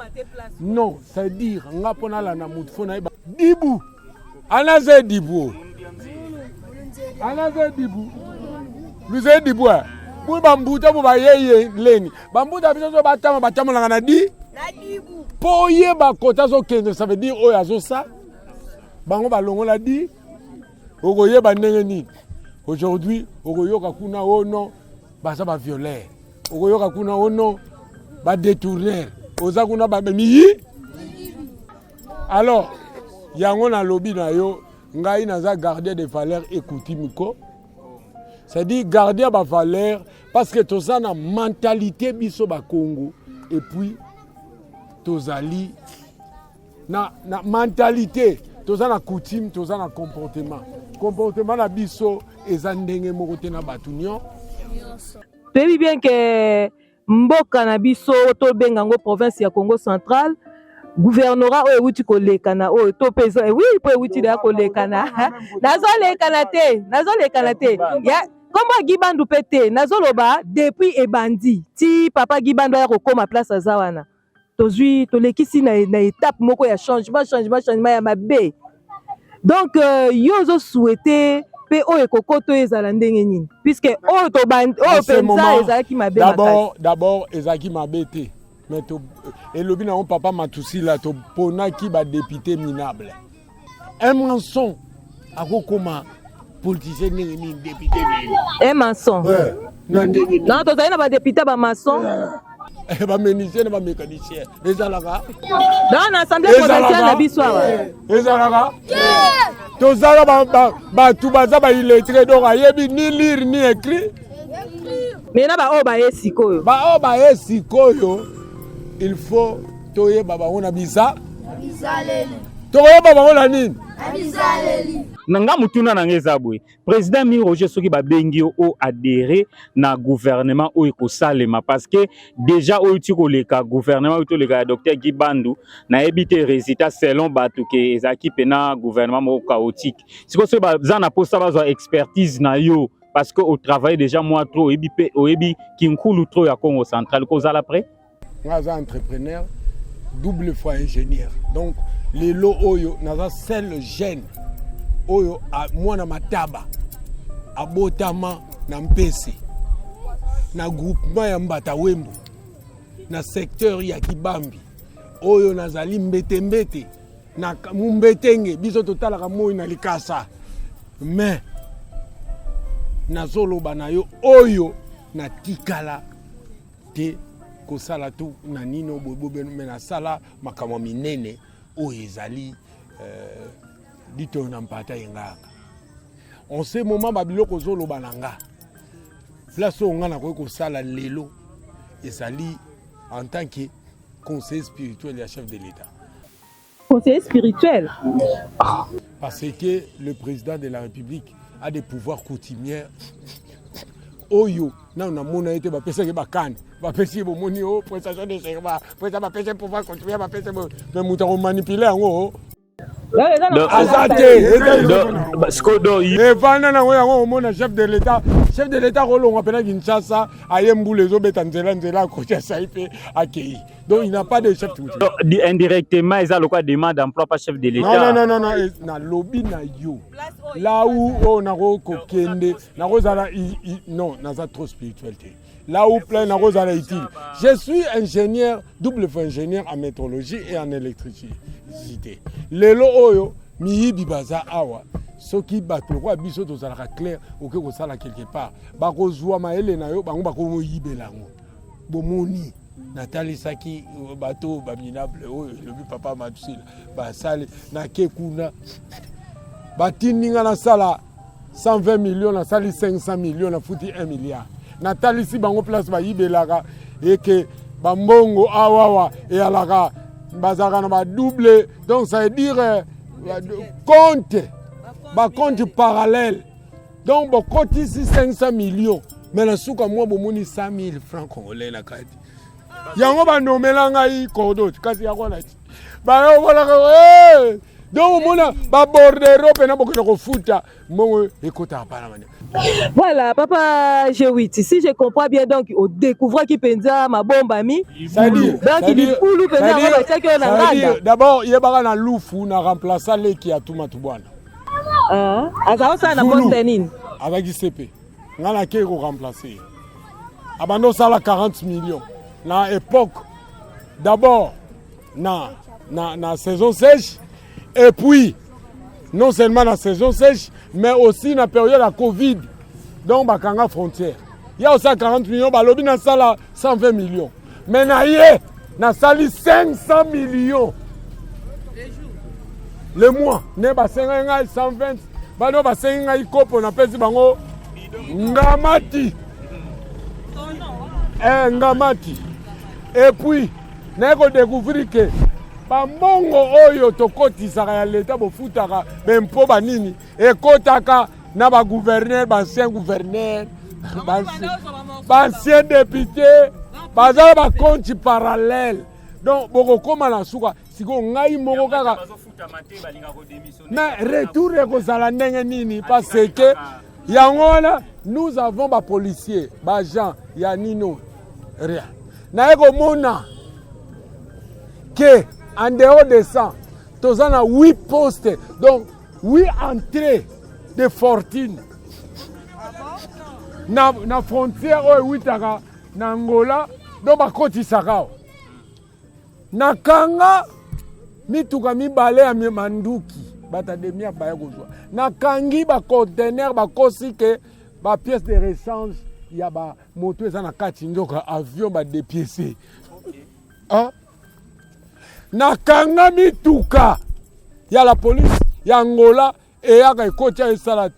Non, c'est-à-dire, on a pona la namoutfona Dibou. Anaze Dibou. Anaze Dibou. Vous êtes Dibou. Vous bambouta vous voyez leni. Bambouta biso batama la di. Pour y ba kota zo kende, ça veut dire oyazo ça. Bango balongo la di. Ogoye ba ndenge. Aujourd'hui, ogoyo kakuna ono basa ba violer. Ogoyo kakuna ono ba détourner. Oza kuna ba miyi. Alors, yango na lobby na yo, ngai naza garder des valeurs et coutumes ko. C'est-à-dire garder ba valeurs parce que tout ça na mentalité biso ba Congo et puis tozali na mentalité, tout ça na coutume, tout ça na comportement. Comportement na biso ezandenge moko te na batunyo. Toyebi bien que mboka na biso to bengango province ya Congo central gouvernorat oyo wuti kolekana oyo to pesa oui po wuti da kolekana nazo lekana te ya komba gibandu pete nazo loba depuis ebandi ti papa gibandu ya kokoma place azawana tozui to lekisi na étape moko ya changement ya mabe donc yo zo souhaiter pe oyo kokoto ezala ndenge nini puisque oyo to bandi oyo penza ezalaki mabe d'abord ezalaki mabe te mais to elobi na papa Matusi la to ponaki ba député minable un mensonge akokoma politicien ndenge nini député un mensonge non tozali na ba député ba maçon ba mécanicien ba mécanicien ezalaka dans l'assemblée provinciale na biso awa ezalaka tozala batu baza ba illettré donc ayebi ni lire ni écrit mais na ba o ba esikoyo il faut toyeba bango na bisa toyeba bango na nini Nanga mutuna na ngezabwe président Mi Roger soki ba bengi o adhérer na gouvernement o ekosalema parce que déjà o utiko leka gouvernement uto leka docteur Gibandu na ebité résultat selon batu ke ezaki pena gouvernement mo chaotique siko so ba za na posta ba expertise na yo parce que au travail déjà moi trop ebi kinkulu trop ya Congo central ko za la près ngaza entrepreneur double fois ingénieur donc les lots oyo naza seul jeune oyo mwana mataba abotama na mpese na groupement ya Mbata Wembo na secteur ya Kibambi oyo nazali mbete na mumbetenge biso totalaka moi na likasa mais nazoloba na yo oyo na tikala te kosala tu na nino bobobe na sala makamwa minene oyo ezali dito na mpata yengaka en ce moment babiloko zolo bananga place onga na ko sala lelo ezali en tant que conseiller spirituel et chef de l'État. Conseiller spirituel parce que le président de la République a des pouvoirs coutumiers oyo na mona ete ba pesa ke bakani ba pesa bo moni o prestation de serment pesa ba pesa pouvoir coutumier ba pesa mais muta ko manipuler ngo efana nango yango omona chef de l'état kolongwa mpena Kinshasa ayembula ezobeta nzela akotia sai mpe akei donc il n'a pas de chef indirectement eza lokwa demande d'emploi pas chef de l'état non na lobby na yo là où on nako kokende nakozala non naza trop spiritualité là où plein nakozala utile je suis ingénieur double fois ingénieur en métrologie et en électricité lelo oyo miyibi baza awa soki bato lokwa biso tozalaka clair oke kosala quelque part bakozwa maele na yo bango bakomoyibela yango bomoni natalisaki bato baminable oyo elobi papa Matusi basali nake kuna batindinga nasala 120 millions nasali 500 millions nafuti 1 milliard natalisi bango place bayibelaka eke bambongo awawa eyalaka bazaka na ba double donc ça veut dire compte parallèle donc bon compte ici 500 millions mais na suka moi bomoni 100 000 francs congolais na kati yango ba nomela ngai kodo kasi ya kona ba yo voilà Donc on a ba bordero pena bokona ko futa mongo ekota para mane. Voilà, papa G8. Si je comprends bien, donc, au découvrir qui pensa ma bombe ami. C'est-à-dire, d'abord, il y a un loufu na remplaçant les qui a tout matubwana. Ah, ça na contenir. Avec ICP. On a qui remplacer. Abando ça la 40 millions. Na époque, d'abord, na saison sèche, et puis, non seulement la saison sèche, mais aussi dans la période de Covid. Donc, Bakanga frontière. Il y a aussi 40 millions, Balobi na sala 120 millions. Mais na sali 500 millions. Le mois, ne ba 120, ba no ba 100 ikopo na pesi bango ngamati. Ngamati. Et puis, ne découvrir que bambongo oyo tokotisaka ya leta bofutaka bempo banini ekotaka na ba gouverneur ancien gouverneur ancien député bazala ba compte parallèle donc bokokoma na suka siko ngai moko kaka mais retour ekozala ndenge nini parce que yango wana nous avons ba policiers ba agents ya nino rien na ekomona que en dehors de ça, nous avons 8 postes, donc 8 entrées de fortune. Na frontière, 8 à Angola, donc à côté Sakao. Na Kanga, mituka mi balé à mi manduki, bata de mia baya gozwa. Na Kangi, ba conteneur, ba kosi que ba pièce de rechange, il y a ba moto ça na kati ndoka avion ba dépiécé. Hein? Nakanga mituka ya la police ya Angola et ya kotia esala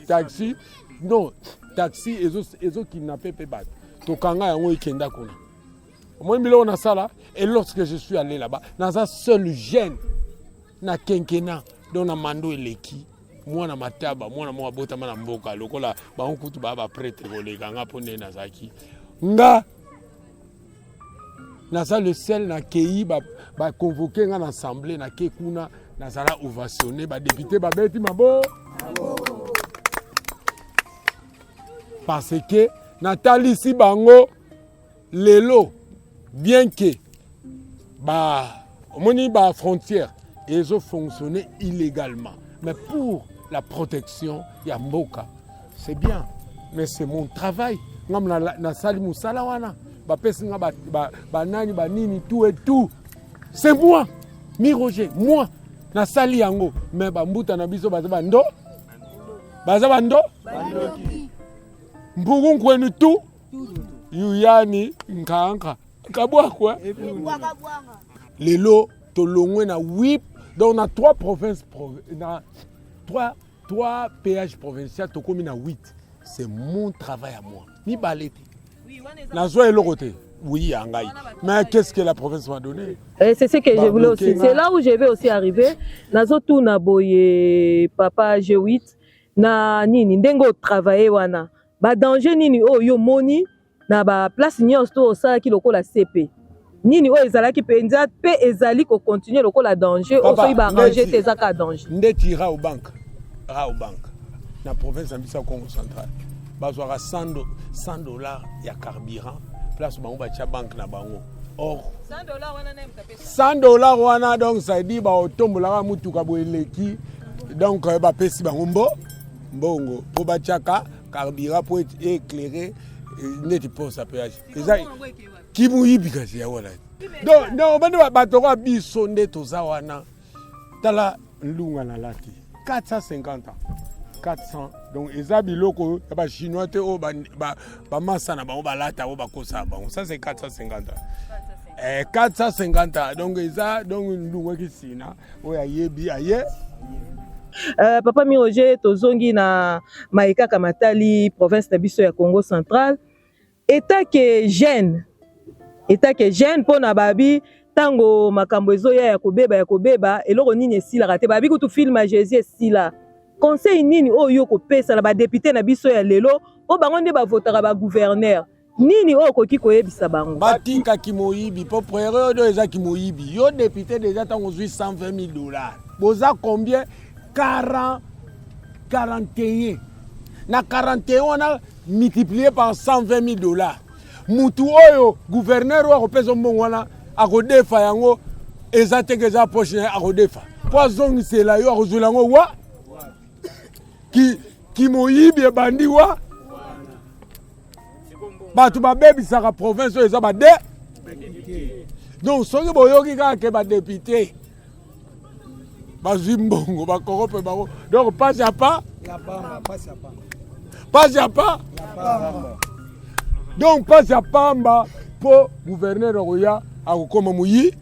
taxi non taxi ezo kidnapper pe bat tokanga yango ikenda kuna moi bilo na sala et lorsque je suis allé là-bas dans un seul jeune na kenkena don na mando eleki mwana mataba mwana mwa bota mana mboka lokola ba nkutu ba prêtre koleka nga pone na zaki nga Nasa le sel na kei ba convoqué en assemblée na kekuna na sala ovationné ba député ba beti mabo parce que Nathalie si bango lelo bien que ba moni ba frontière ils ont fonctionné illégalement mais pour la protection ya mboka c'est bien mais c'est mon travail ngam na sali musala wana banani banini tout et tout c'est moi mi Roger moi na sali yango mais bambuta na biso baza bando mbugu kwenu tu yuyani nkanka kabwa kwa lelo tolongwe na 8 donc na 3 provinces na 3 péages provinciaux tokomi na 8 c'est mon travail à moi mi balete. Oui, mais qu'est-ce que la province m'a donné? C'est ce que je voulais aussi. C'est là où je vais aussi arriver. Nazotu na boye papa G8 na nini ndengo travailler wana. Ba danger nini o yo moni na ba place nyonso ça qui lokola CP. Nini o ezala ki penza pe ezali ko continuer lokola danger o so iba ranger tes aka danger. Ndeti ra au banque. Na province ambisa Congo central. Bazwara $100 ya carburant place bango ba tia banque na bango or $100 wana donc ça dit ba otombola mutuka boeleki donc ba pesi bango mbongo po ba tiaka carburant pour éclairer neti pour sa péage eza kibu yibikasi ya wana donc non bande ba toko biso nde toza wana tala lunga na lati 450 ans 400 donc eza biloko ya ba chinois te o ba masa na bango balata o ba kosa bango ça c'est 450 450 donc eza donc ndungo kisina o ya yebi aye papa mi Roger tozongi na Maïka Kamatali province na biso ya Congo central état que jeune pona babi tango makambo ezoya ya kobeba eloko nini esila te babi kutu film a Jésus esila conseil nini oyo ko pesa na ba député na biso ya lelo o bango nde ba votera ba gouverneur nini oyo okoki koyebisa bango batikaki moyibi po prere oyo ezaki moyibi yo député déjà ntango ozwi 120 000 $. Boza combien 41 na 41 wana multiplié par 120 000 $. Mutu oyo gouverneur oyo akopesa mbongo wana akodefa yango eza teke eza poche na akodefa po azongisela yo akozwela yango wa ki moyibi ebandi wa bato babebisaka province oyo eza bade donc soki boyoki kaka ke badepute bazwi mbongo bakorope bango donc pasi ya pa donc pasi ya pamba mpo gouverneur akoya akokoma moyi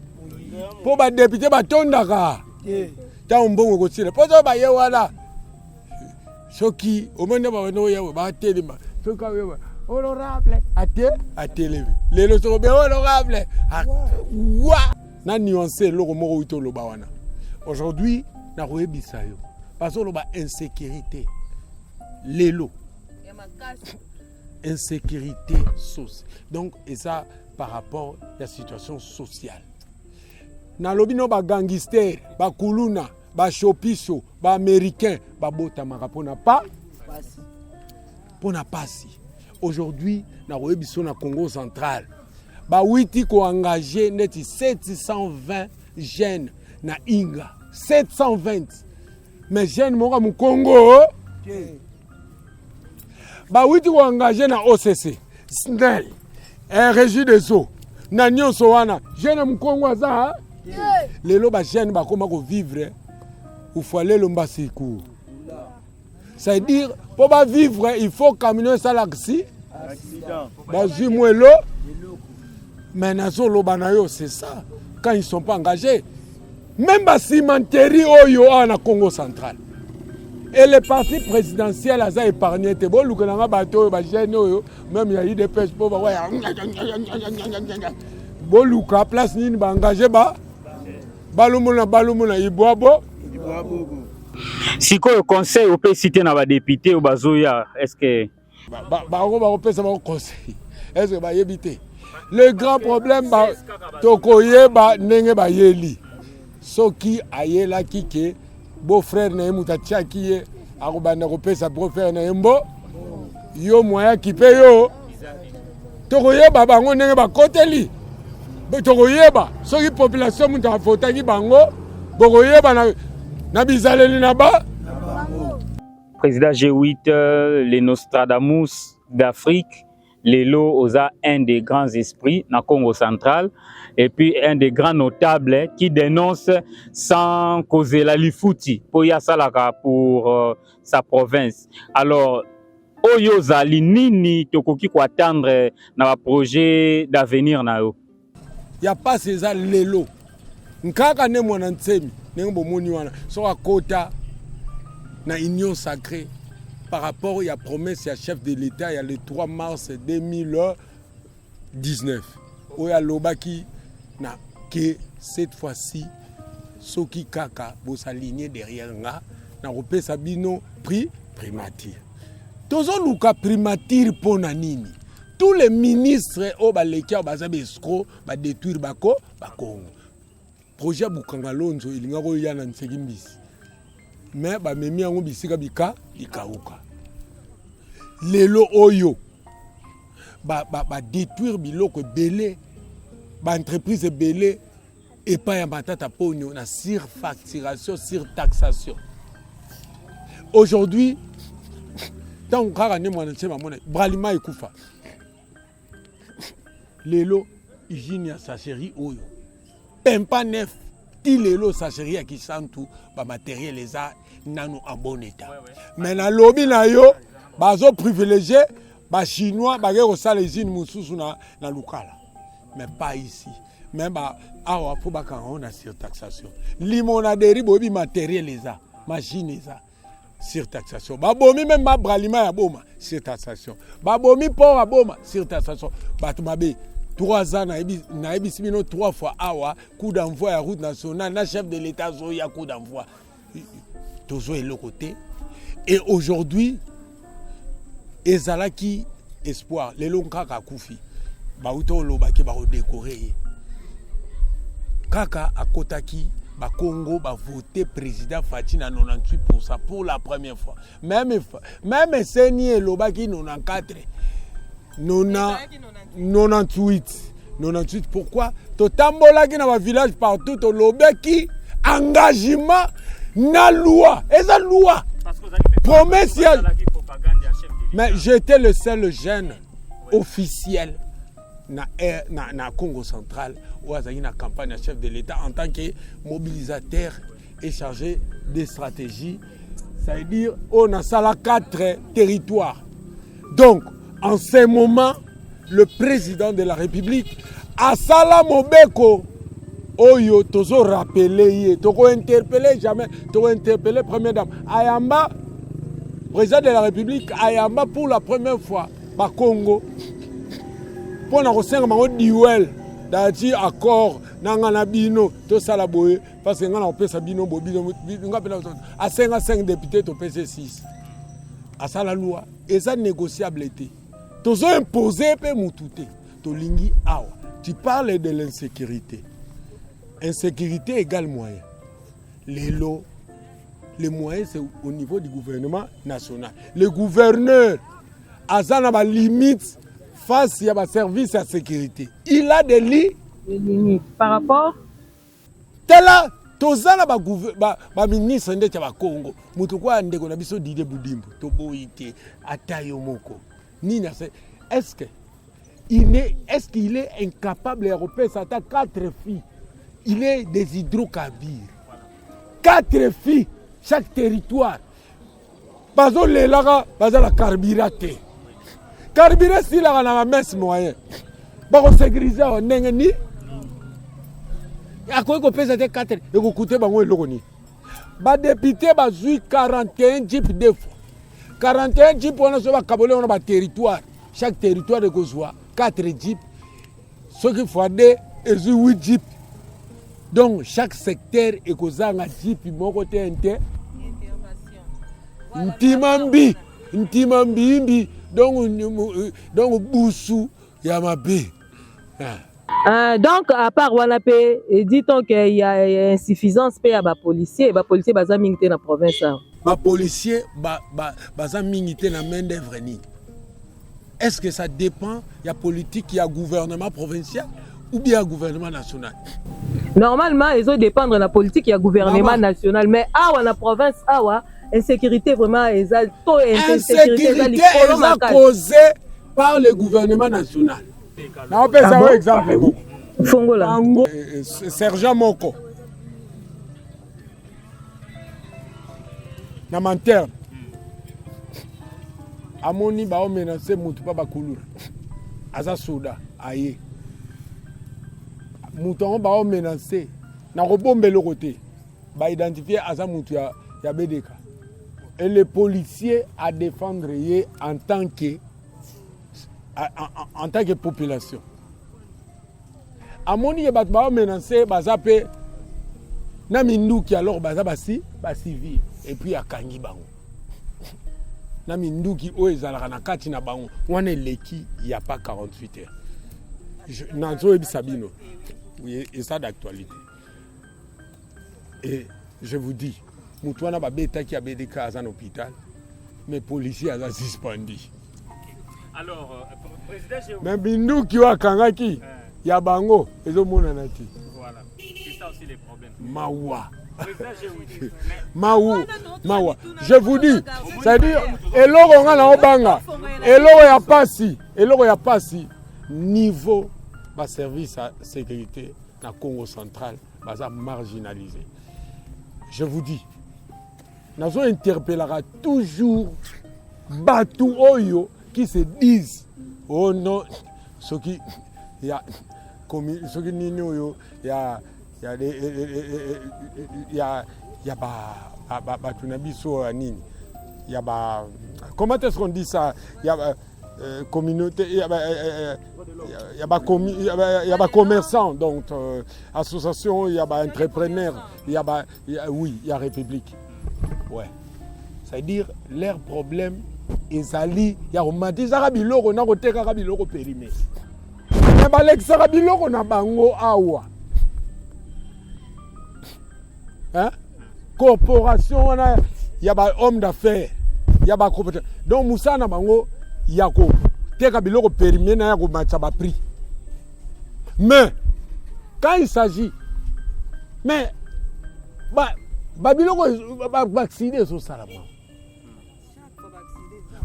mpo badepute batondaka ntango mbongo ekosila mpo soki baye wana soki omoni babanda oyewe batelema soki ayewe honorable atelemi lelo soko be honorable wa na nuancé eloko moko oyo toloba wana aujourd'hui nakoyebisa yo bazoloba insécurité lelo insécurité sociale donc eza par rapport à la situation sociale nalobi no bagangster bakuluna bashopiso baaméricain babotamaka mpona pasi. Aujourd'hui, na biso na Congo central, bawiti ko engagé neti 720 jeunes na Inga, 720. Mais jeunes moka mu Congo, bawiti ko engagé na OCC, SNEL, Régie des eaux, na nyonso wana, jeunes mu Congo aza, lelo ba jeunes bakoma ko vivre, ou fallait le mbasiku. C'est-à-dire, pour vivre, il faut camion ça l'accident. Mais c'est ça. Quand ils ne sont pas engagés, même la cimenterie oyo en Congo central. Et les partis présidentiels ont épargné. Même il y a eu des pêches pour Boluka place ni engagé ba balumuna iboabo. Si quoi conseil au peut citer na ba député ou bazoya est-ce que conseil est-ce que ba yebité le grand problème ba tokoyeba ndenge ba yeli soki ayela kike beau frère na muta tchaki akobanda kopesa beau frère na mbo yo moya kipe yo tokoyeba bango ndenge ba koteli tokoyeba soki population muta votaki bango bokoyeba na bizaleli na ba président G8 les Nostradamus d'Afrique Lelo Oza un des grands esprits dans Congo central et puis un des grands notables qui dénonce sans causer la lifuti pour Yasalaka pour sa province. Alors oyo zali nini tokoki ko attendre na ba projet d'avenir na yo. Il y a pas ces lelo. Nkaka ne mwana ntsemi nengo moni wana so akota na union sacrée par rapport à la promesse du chef de l'État il y a le 3 mars 2019 où il y a l'obaki na que cette fois-ci soki kaka bo s'aligner derrière nga na repé sabino prix primature tozo luka primature pona nini tous les ministres au baleki au bazabe escroc ba détruire bako bakongo projet Bukangalonzo ilinga ko yana nsekimbisi mais ba memi yango bisika bikauka lelo oyo ba détruire biloko belé ba entreprise belé et pas ya matata ponyo na surfacturation surtaxation aujourd'hui tant kaka ne mwana tsema mona bralima ekufa lelo usine ya sacherie oyo pempa neuf ti lelo sacherie ya kisantu ba matériel les a nano en bon état mais na lobby na yo bazo privilégié ba chinois ba gero sala usine mususu na lukala mais pas ici même ba awa faut ba kan na surtaxation limonaderie bobi matériel les a machine les a surtaxation ba bomi même ma bralima ya boma surtaxation ba bomi port ya boma surtaxation ba tumabe 3 ans na ebisibino 3 fois awa coup d'envoi à route nationale na chef de l'état zoya coup d'envoi toujours le côté et aujourd'hui ezalaki espoir lelo kaka akufi bauto lobaki ba décorer kaka akotaki ba Congo ba voter président Faci na 98% pour la première fois même Seni lobaki 94 98 pourquoi totambolaki na ba village partout to lobaki engagement na loi eza loi promesse. Mais j'étais le seul jeune officiel na Congo central où il y a une campagne à chef de l'État en tant que mobilisateur et chargé des stratégies. Ça veut dire on a ça 4 territoires. Donc, en ce moment, le président de la République a Sala Mobeko. Oyo, tozo rappelé, toko interpellé jamais, toko interpellé première dame. Ayamba, président de la République, Ayamba pour la première fois, ba Congo. Pour na kosenga mango duel, dati accord nangana bino to sala boye parce que ngana opesa bino bobino ngapela a 5 députés to PC 6. A sala loi, et ça négociable était. Tozo imposer pe mutute, to lingi awa. Tu parles de l'insécurité. Insécurité égale moyen. Les moyens, c'est au niveau du gouvernement national. Le gouverneur, à sa limite, face à un service à sécurité. Il a des limites. Par rapport Tela, tozana ba ministre ndete ba Congo. Mutukwa ndeko na biso Dide Budimbu, Toboite, Atayo Moko. Nina, est-ce qu'il est incapable européen, ça a 4 filles. Il est des hydrocarbures. 4 filles, chaque territoire. Bazo le laga, bazo la carburate. Carburate si la na messe moyen. Bako sécuriser on nengeni. Akoy ko pesa te 4 et ko coûter bango eloko ni. Ba député bazui 41 jeep de fois. 41 jeep on a so ba kabole on ba territoire. Chaque territoire de kozwa 4 jeep. Ce qu'il faut des et 8 jeep. Donc, chaque secteur est causé un jeep, mon côté inter. Ntimambi, donc Boussou, Yamabe. Donc, à part Wanapé, dit-on qu'il y a insuffisance à la policier, les policiers sont dans la province. Les policiers sont dans la main d'œuvre. Est-ce que ça dépend? Il y a politique, il y a gouvernement provincial ou bien le gouvernement national? Normalement, ils ont dépendre de la politique, il y a gouvernement national. Mais à la province, insécurité vraiment, insécurité est causée par le gouvernement national. On peut savoir un exemple. Fongola. Sergent Moko. Na Manterne. Amoni ba o menacer mutu pa ba kulura. Aza soda aye. Mouton ba o menacé na robombe le côté ba identifier aza mutu ya BDK et les policiers à défendre en tant que population amoni ba ba o menacé bazape na minduki alors baza basi ba civil et puis akangi bango na minduki o ezalaka na kati na bango wana leki ya pas 48 heures nanzo ebisabino. Oui, et ça d'actualité. Et je vous dis, Moutouana Babeta qui a BDK à un hôpital, mais les policiers ont suspendu. Alors, président, mais Bindou qui a Kangaki, il y a Bango, et ils ont mon anati. Voilà, c'est ça aussi les problèmes. Mawa. Mawa. Je vous dis, c'est-à-dire, Eloro ngana obanga, Eloro ya pasi, niveau bas service à sécurité dans le Congo central, bas marginalisé. Je vous dis, nous interpellera toujours Batou Oyo qui se disent oh non, ce qui il y a comme ce qui n'y a comment est-ce qu'on dit ça? Il y a communauté, il y a commerçants, donc association, il y a entrepreneurs, oui, il y a république. Ouais. C'est-à-dire, leurs problèmes ezali ya komatisa biloko na koteka biloko périmé mais balekisaka biloko na bango awa hein corporation wana ya ba homme d'affaires ya ba corporation donc musana bango ya ko teka biloko périmé na ya ko matcha ba prix mais quand il s'agit mais ba biloko vacciner so salama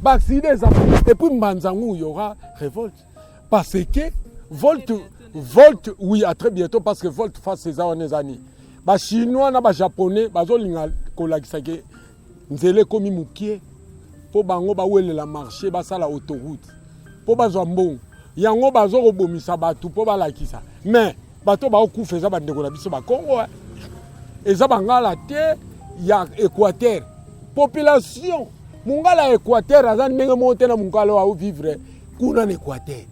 vacciner ça et puis mbanzangu il y aura révolte parce que Volt oui à très bientôt parce que Volt face ces années ba chinois na ba japonais bazolinga kolakisa ke nzele komi mukie po bango ba welela marché ba sala autoroute po bazwa mbongo yango bazo kobomisa batu po balakisa mais bato ba okufa eza bandeko na biso ba Congo eza bangala te ya Équateur population mungala Équateur azani ndenge monte na mungala wa vivre kuna na Équateur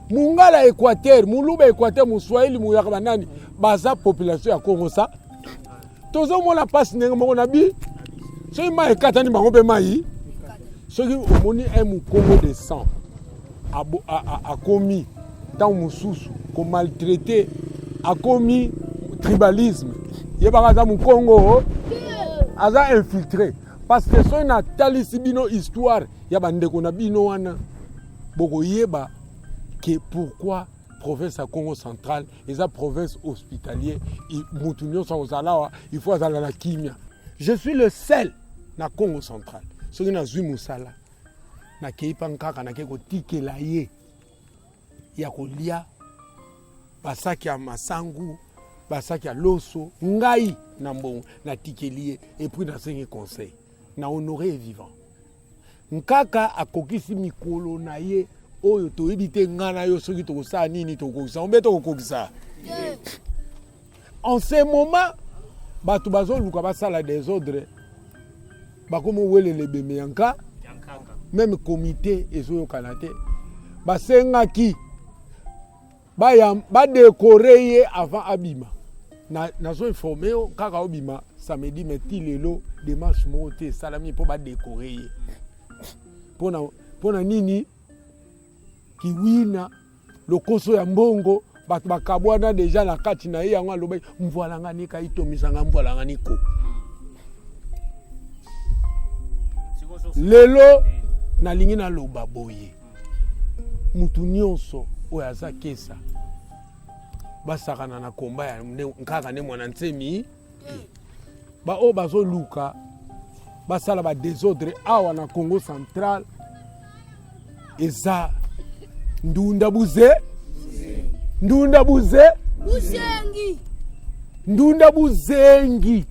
mungala Équateur muluba Équateur muswahili muyaka banani baza population ya Congo sa tozo mona passe ndenge moko na bi so ima ekatani bango be mai so ki omoni un Congo de sang a commis dans mususu ko maltraité a commis tribalisme yebaka za mu Congo aza infiltré parce que so na talisi bino histoire ya bandeko na bino wana boko yeba que pourquoi province à Congo central et sa province hospitalier mutunyo sa ozalawa il faut azala la kimia. Je suis le seul na Congo central so na zui musala na keipa nkaka na keko tikela ye ya kolia basaki ya masangu basaki ya loso ngai na mbongo na tikelier et puis na cinq conseil na honoré vivant nkaka akokisi mikolo na ye oyo toyebi te ngana yo soki tokosala nini tokokisa ombe tokokisa en ce moment bato bazoluka basala désordre bakomo welele beme yanka même comité ezoyokana te basengaki badécorer ye avant abima nazo informé yo kaka obima samedi meti lelo démarche moko te esalami mpo badécorer ye mpona nini kiwina lokoso ya mbongo bato bakabwana deja na kati na ye yango alobai mvwalanga nika itomisanga mvwalanga niko lelo nalingi naloba boye mutu nyonso oyo aza kesa basakana na komba ya nkaka ne mwana nsemi baoyo bazoluka basala badésordre awa na Congo central eza ndunda buzengi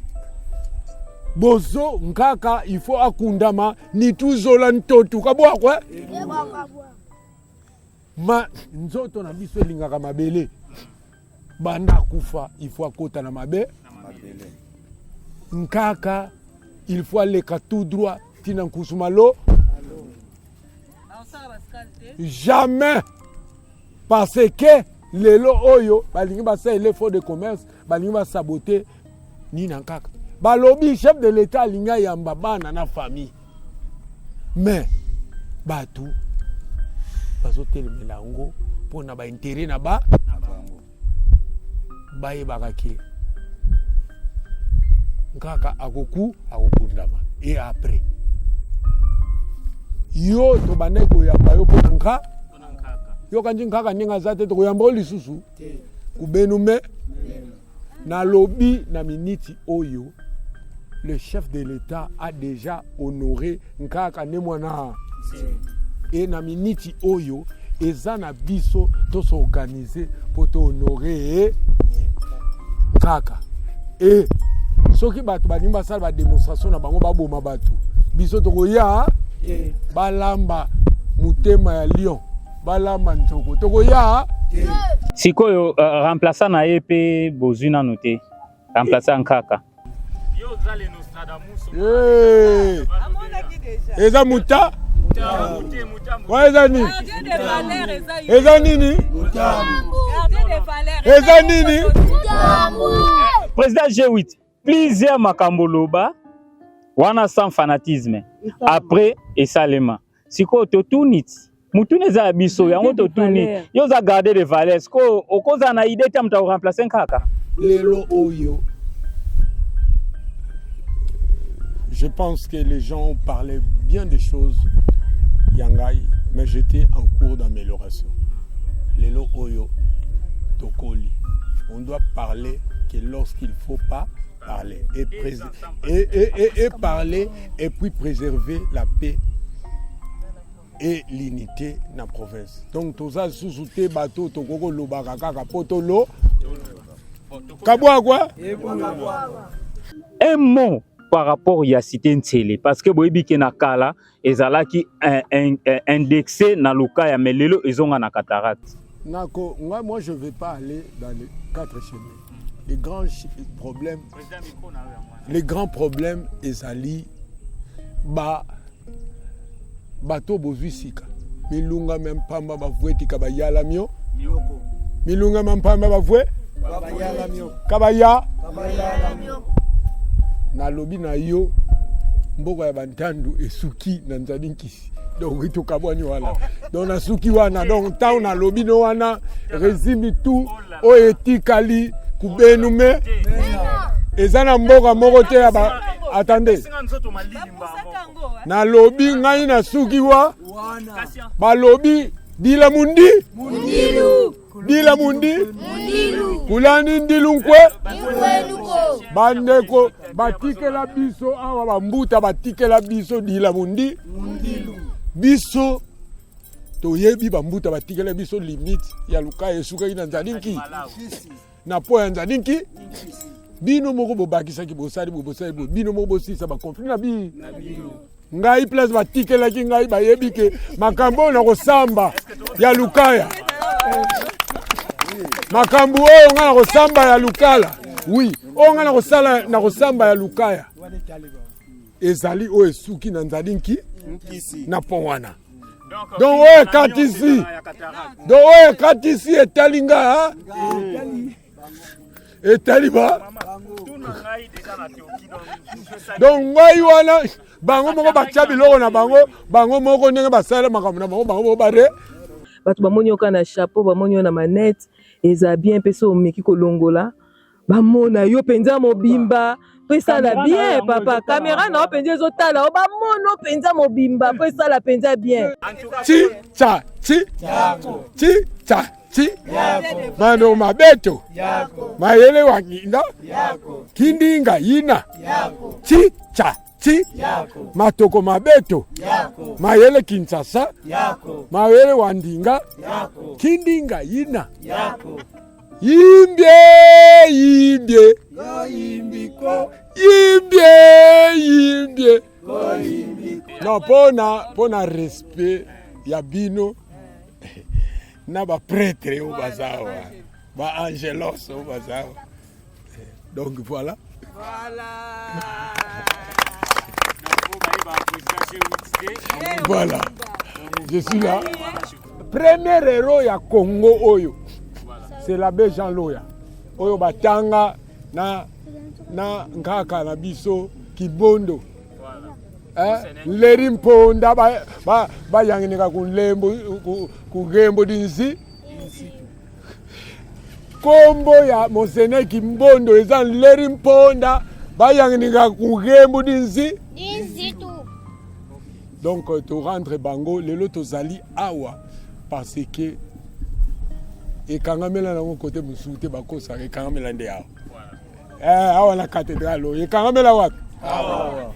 bozo nkaka il faut akundama ni tuzola ntotu kabwakwe ma nzoto na biso elingaka mabele banda kufa il faut akota na mabele nkaka il faut aleka tout droit tina nkusumalo jamais parce que lelo oyo balingi basa ele faux de commerce balingi basaboter ni na nkaka balobi chef de l'état alinga yamba bana na famille mais batu bazotelemela yango mpona baintere na bango bayebaka ke nkaka akokundama et après yo tobandaki koyamba yo mpona nka yo kanji nkaka ndenge aza te tokoyamba yo lisusu kubenu me nalobi na miniti oyo le chef de l'état a déjà honoré nkaka ne mwana et na miniti oyo eza na biso toso organiser po to honorer nkaka et soki bato balingi basala ba démonstration na bango baboma bato biso tokoya balamba mutema ya lion balamba ntoko tokoya sikoyo remplaçant na ye pe bozwi nanu te remplaçant nkaka yo zale Nostradamus eza muta eza nini eza nini eza nini président G8 plusieurs makamboloba wana sans fanatisme après esalema siko totuni mutune eza biso yango totuni yo za garder les valeurs ko okoza na idée ta mta remplacer kaka lelo oyo. Je pense que les gens parlaient bien des choses yangai, mais j'étais en cours d'amélioration. Lelo oyo tokoli. On doit parler que lorsqu'il faut pas parler et parler et puis préserver la paix et l'unité dans la province. Donc tout ça sous-souté bateau tokoko lobaka kaka potolo kabwa quoi un mot par rapport à cité Ntsele parce que boyebi ke na kala ezalaki indexé na luka ya melelo ezonga na cataracte. Nako moi je vais pas aller dans les 4 chemins. Les grands problèmes ezali bato bozwi sika milunga mempamba bavue tika bayala mio milunga mempamba bavue bayala mio kabaya mio na lobi na yo mboko ya bantandu esuki na nzalinkisi donc itukabwani wala donc na suki wana donc tant na lobi no wana résime tout o etikali kubenume ezana mboka moko te attendez na lobi ngai na suki wa balobi dila mundi mundilu dila mundi mundilu kulani ndilunkwe bandeko batikela biso awa bambuta batikela biso dila mundi mundilu biso toyebi bambuta batikela biso limite ya luka esuka ina nzalinki na po ya nzalinki bino moko bobakisaki bosali bino moko bosisa bakonflit na bi ngai place batikelaki ngai bayebi ke makambo na kosamba ya lukaya makambo oyo nga na kosamba ya lukala oui oyo nga na kosamba ya lukaya ezali oyo esuki na nzalinki na po wana donc oyo ekatisi etali nga etaliba donc ngai wana bango moko batya biloko na bango moko ndenge basala makambo na bango bare bato bamoni oka na chapeau bamoni yo na manette eza bien mpe so omeki kolongola bamona yo mpenza mobimba po esala bien papa caméra na yo mpenza ezotala o bamona mpenza mobimba po esala mpenza bien ti mano mabeto mayele wakinda kindinga yina ti matoko mabeto mayele Kinshasa mayele wandinga kindinga yina yimbye non pona respect ya bino na ba prêtre au bazawa ba angelos au bazawa donc voilà je suis là premier héros ya Congo oyo c'est l'abbé Jean Loya oyo batanga na ngaka na biso kibondo leri mponda bayanginika kugembo dinzi kombo ya Monseigneur Kimbondo eza leri mponda bayanginika kugembo dinzi donc to rendre bango lelo tozali awa parce que ekangamela nango côté musute bakosa ekangamela nde awa awa na cathédrale ekangamela wapi awa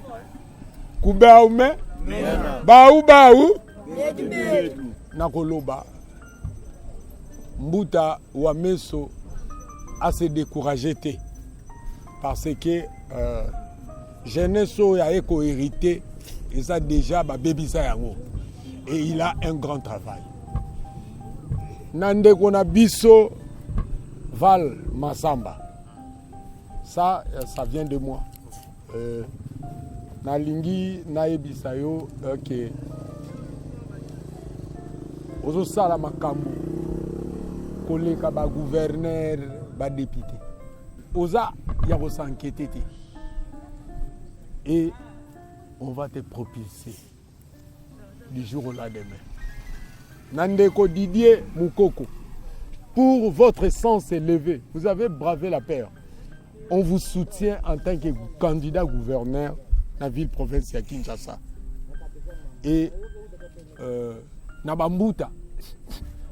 kubaume bau na koloba mbuta wa meso a se décourager te parce que jeunesse ya eko hérité et ça déjà ba bebisa yango et il a un grand travail nande kona biso Val Masamba ça vient de moi nalingi nayebisa yo que ozosala makambo koleka ba gouverneur ba député oza ya kosankete te et on va te propulser du jour au lendemain. Nandeko Didier Moukoko, pour votre sens élevé, vous avez bravé la peur. On vous soutient en tant que candidat gouverneur de la ville-province de Kinshasa. Et Nabambuta,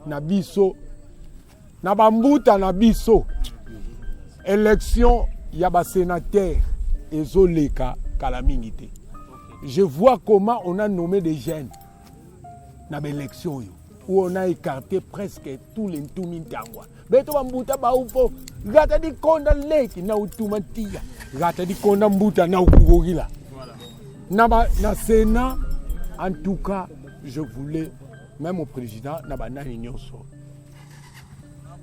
Nabiso, élection Yaba sénateur et Zoleka Kalamingité. Je vois comment on a nommé des jeunes dans l'élection où on a écarté presque tous les Ntumintangwa. Beto Bambuta Baufo, Gata di Konda Leki na Utumatia, Gata di Konda Mbuta na Ukugogila. Na Sénat, en tout cas, je voulais, même au président, Nabana Nyonso,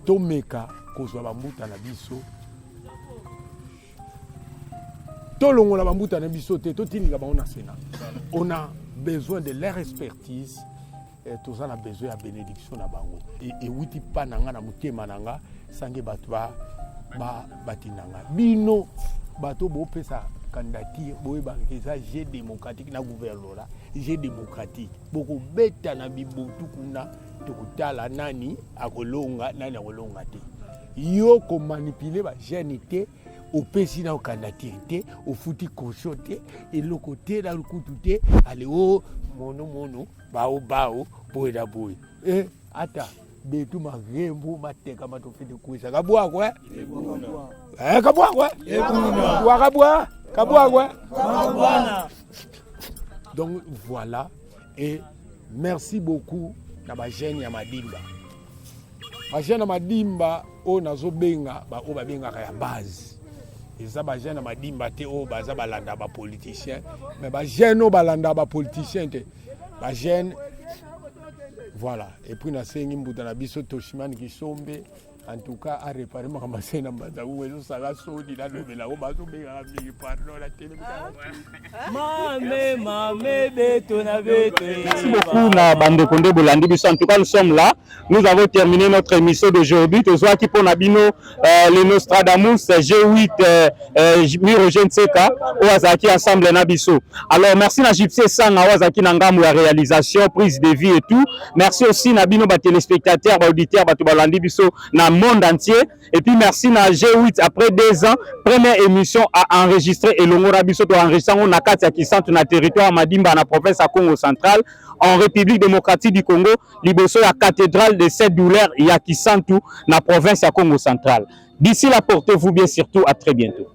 Tomeka, Kozwa Bambuta na Biso, Tolongo la Bambuta na Biso, Totini Gabana Sénat. On a besoin de leur expertise. Tout ça, on a besoin de bénédiction na bango. Et witi pa nanga na mutema nanga, sange batwa batinanga. Bino bato bo pesa candidature boye bangeza jeu démocratique na gouvernement jeu démocratique. Boko beta na bibutu kuna tokutala nani akolonga nani akolonga te. Yo ko manipuler ba jeunité au pesi na candidature au futi caution te et le côté dans le kutu te allez oh mono bao boeda boy ata betu magembo mateka matofete kuisa kabwa kwa kabwa kwa kabwa kwa. Donc voilà et merci beaucoup na ba jeune ya Madimba. Ba jeune ya Madimba o nazobenga ba o babenga ya base. Eza ba jeune ya Madimba te o baza balanda ba politicien mais ba jeune o balanda ba politicien te ba jeune. Voilà. Et puis, na sengi mbuta na biso Toshimani Kisombe. En tout cas, à réparer ma ramassée dans ma zaou. Et ça va sauter là, le vélo. Baso béga mi pardon la télé. Mamé, bétona bété. Merci beaucoup, na bande Kondé Bolandi biso. En tout cas, nous sommes là. Nous avons terminé notre émission d'aujourd'hui. Tozoa qui pour Nabino, les Nostradamus, G8, Mirogène Seka, Oazaki ensemble Nabiso. Alors, merci na Gypsy Sang, Oazaki Nangamu, la réalisation, prise de vie et tout. Merci aussi Nabino, ba téléspectateurs, ba auditeurs, ba Bolandi biso, na monde entier. Et puis merci na G8 après 2 ans, première émission à enregistrer et l'ongora biso to enregistrer on a kati ya Kisantu na territoire Madimba na province à Congo central en République démocratique du Congo, liboso ya cathédrale de cette douleur ya Kisantu na province à Congo central. D'ici là, portez-vous bien, surtout à très bientôt.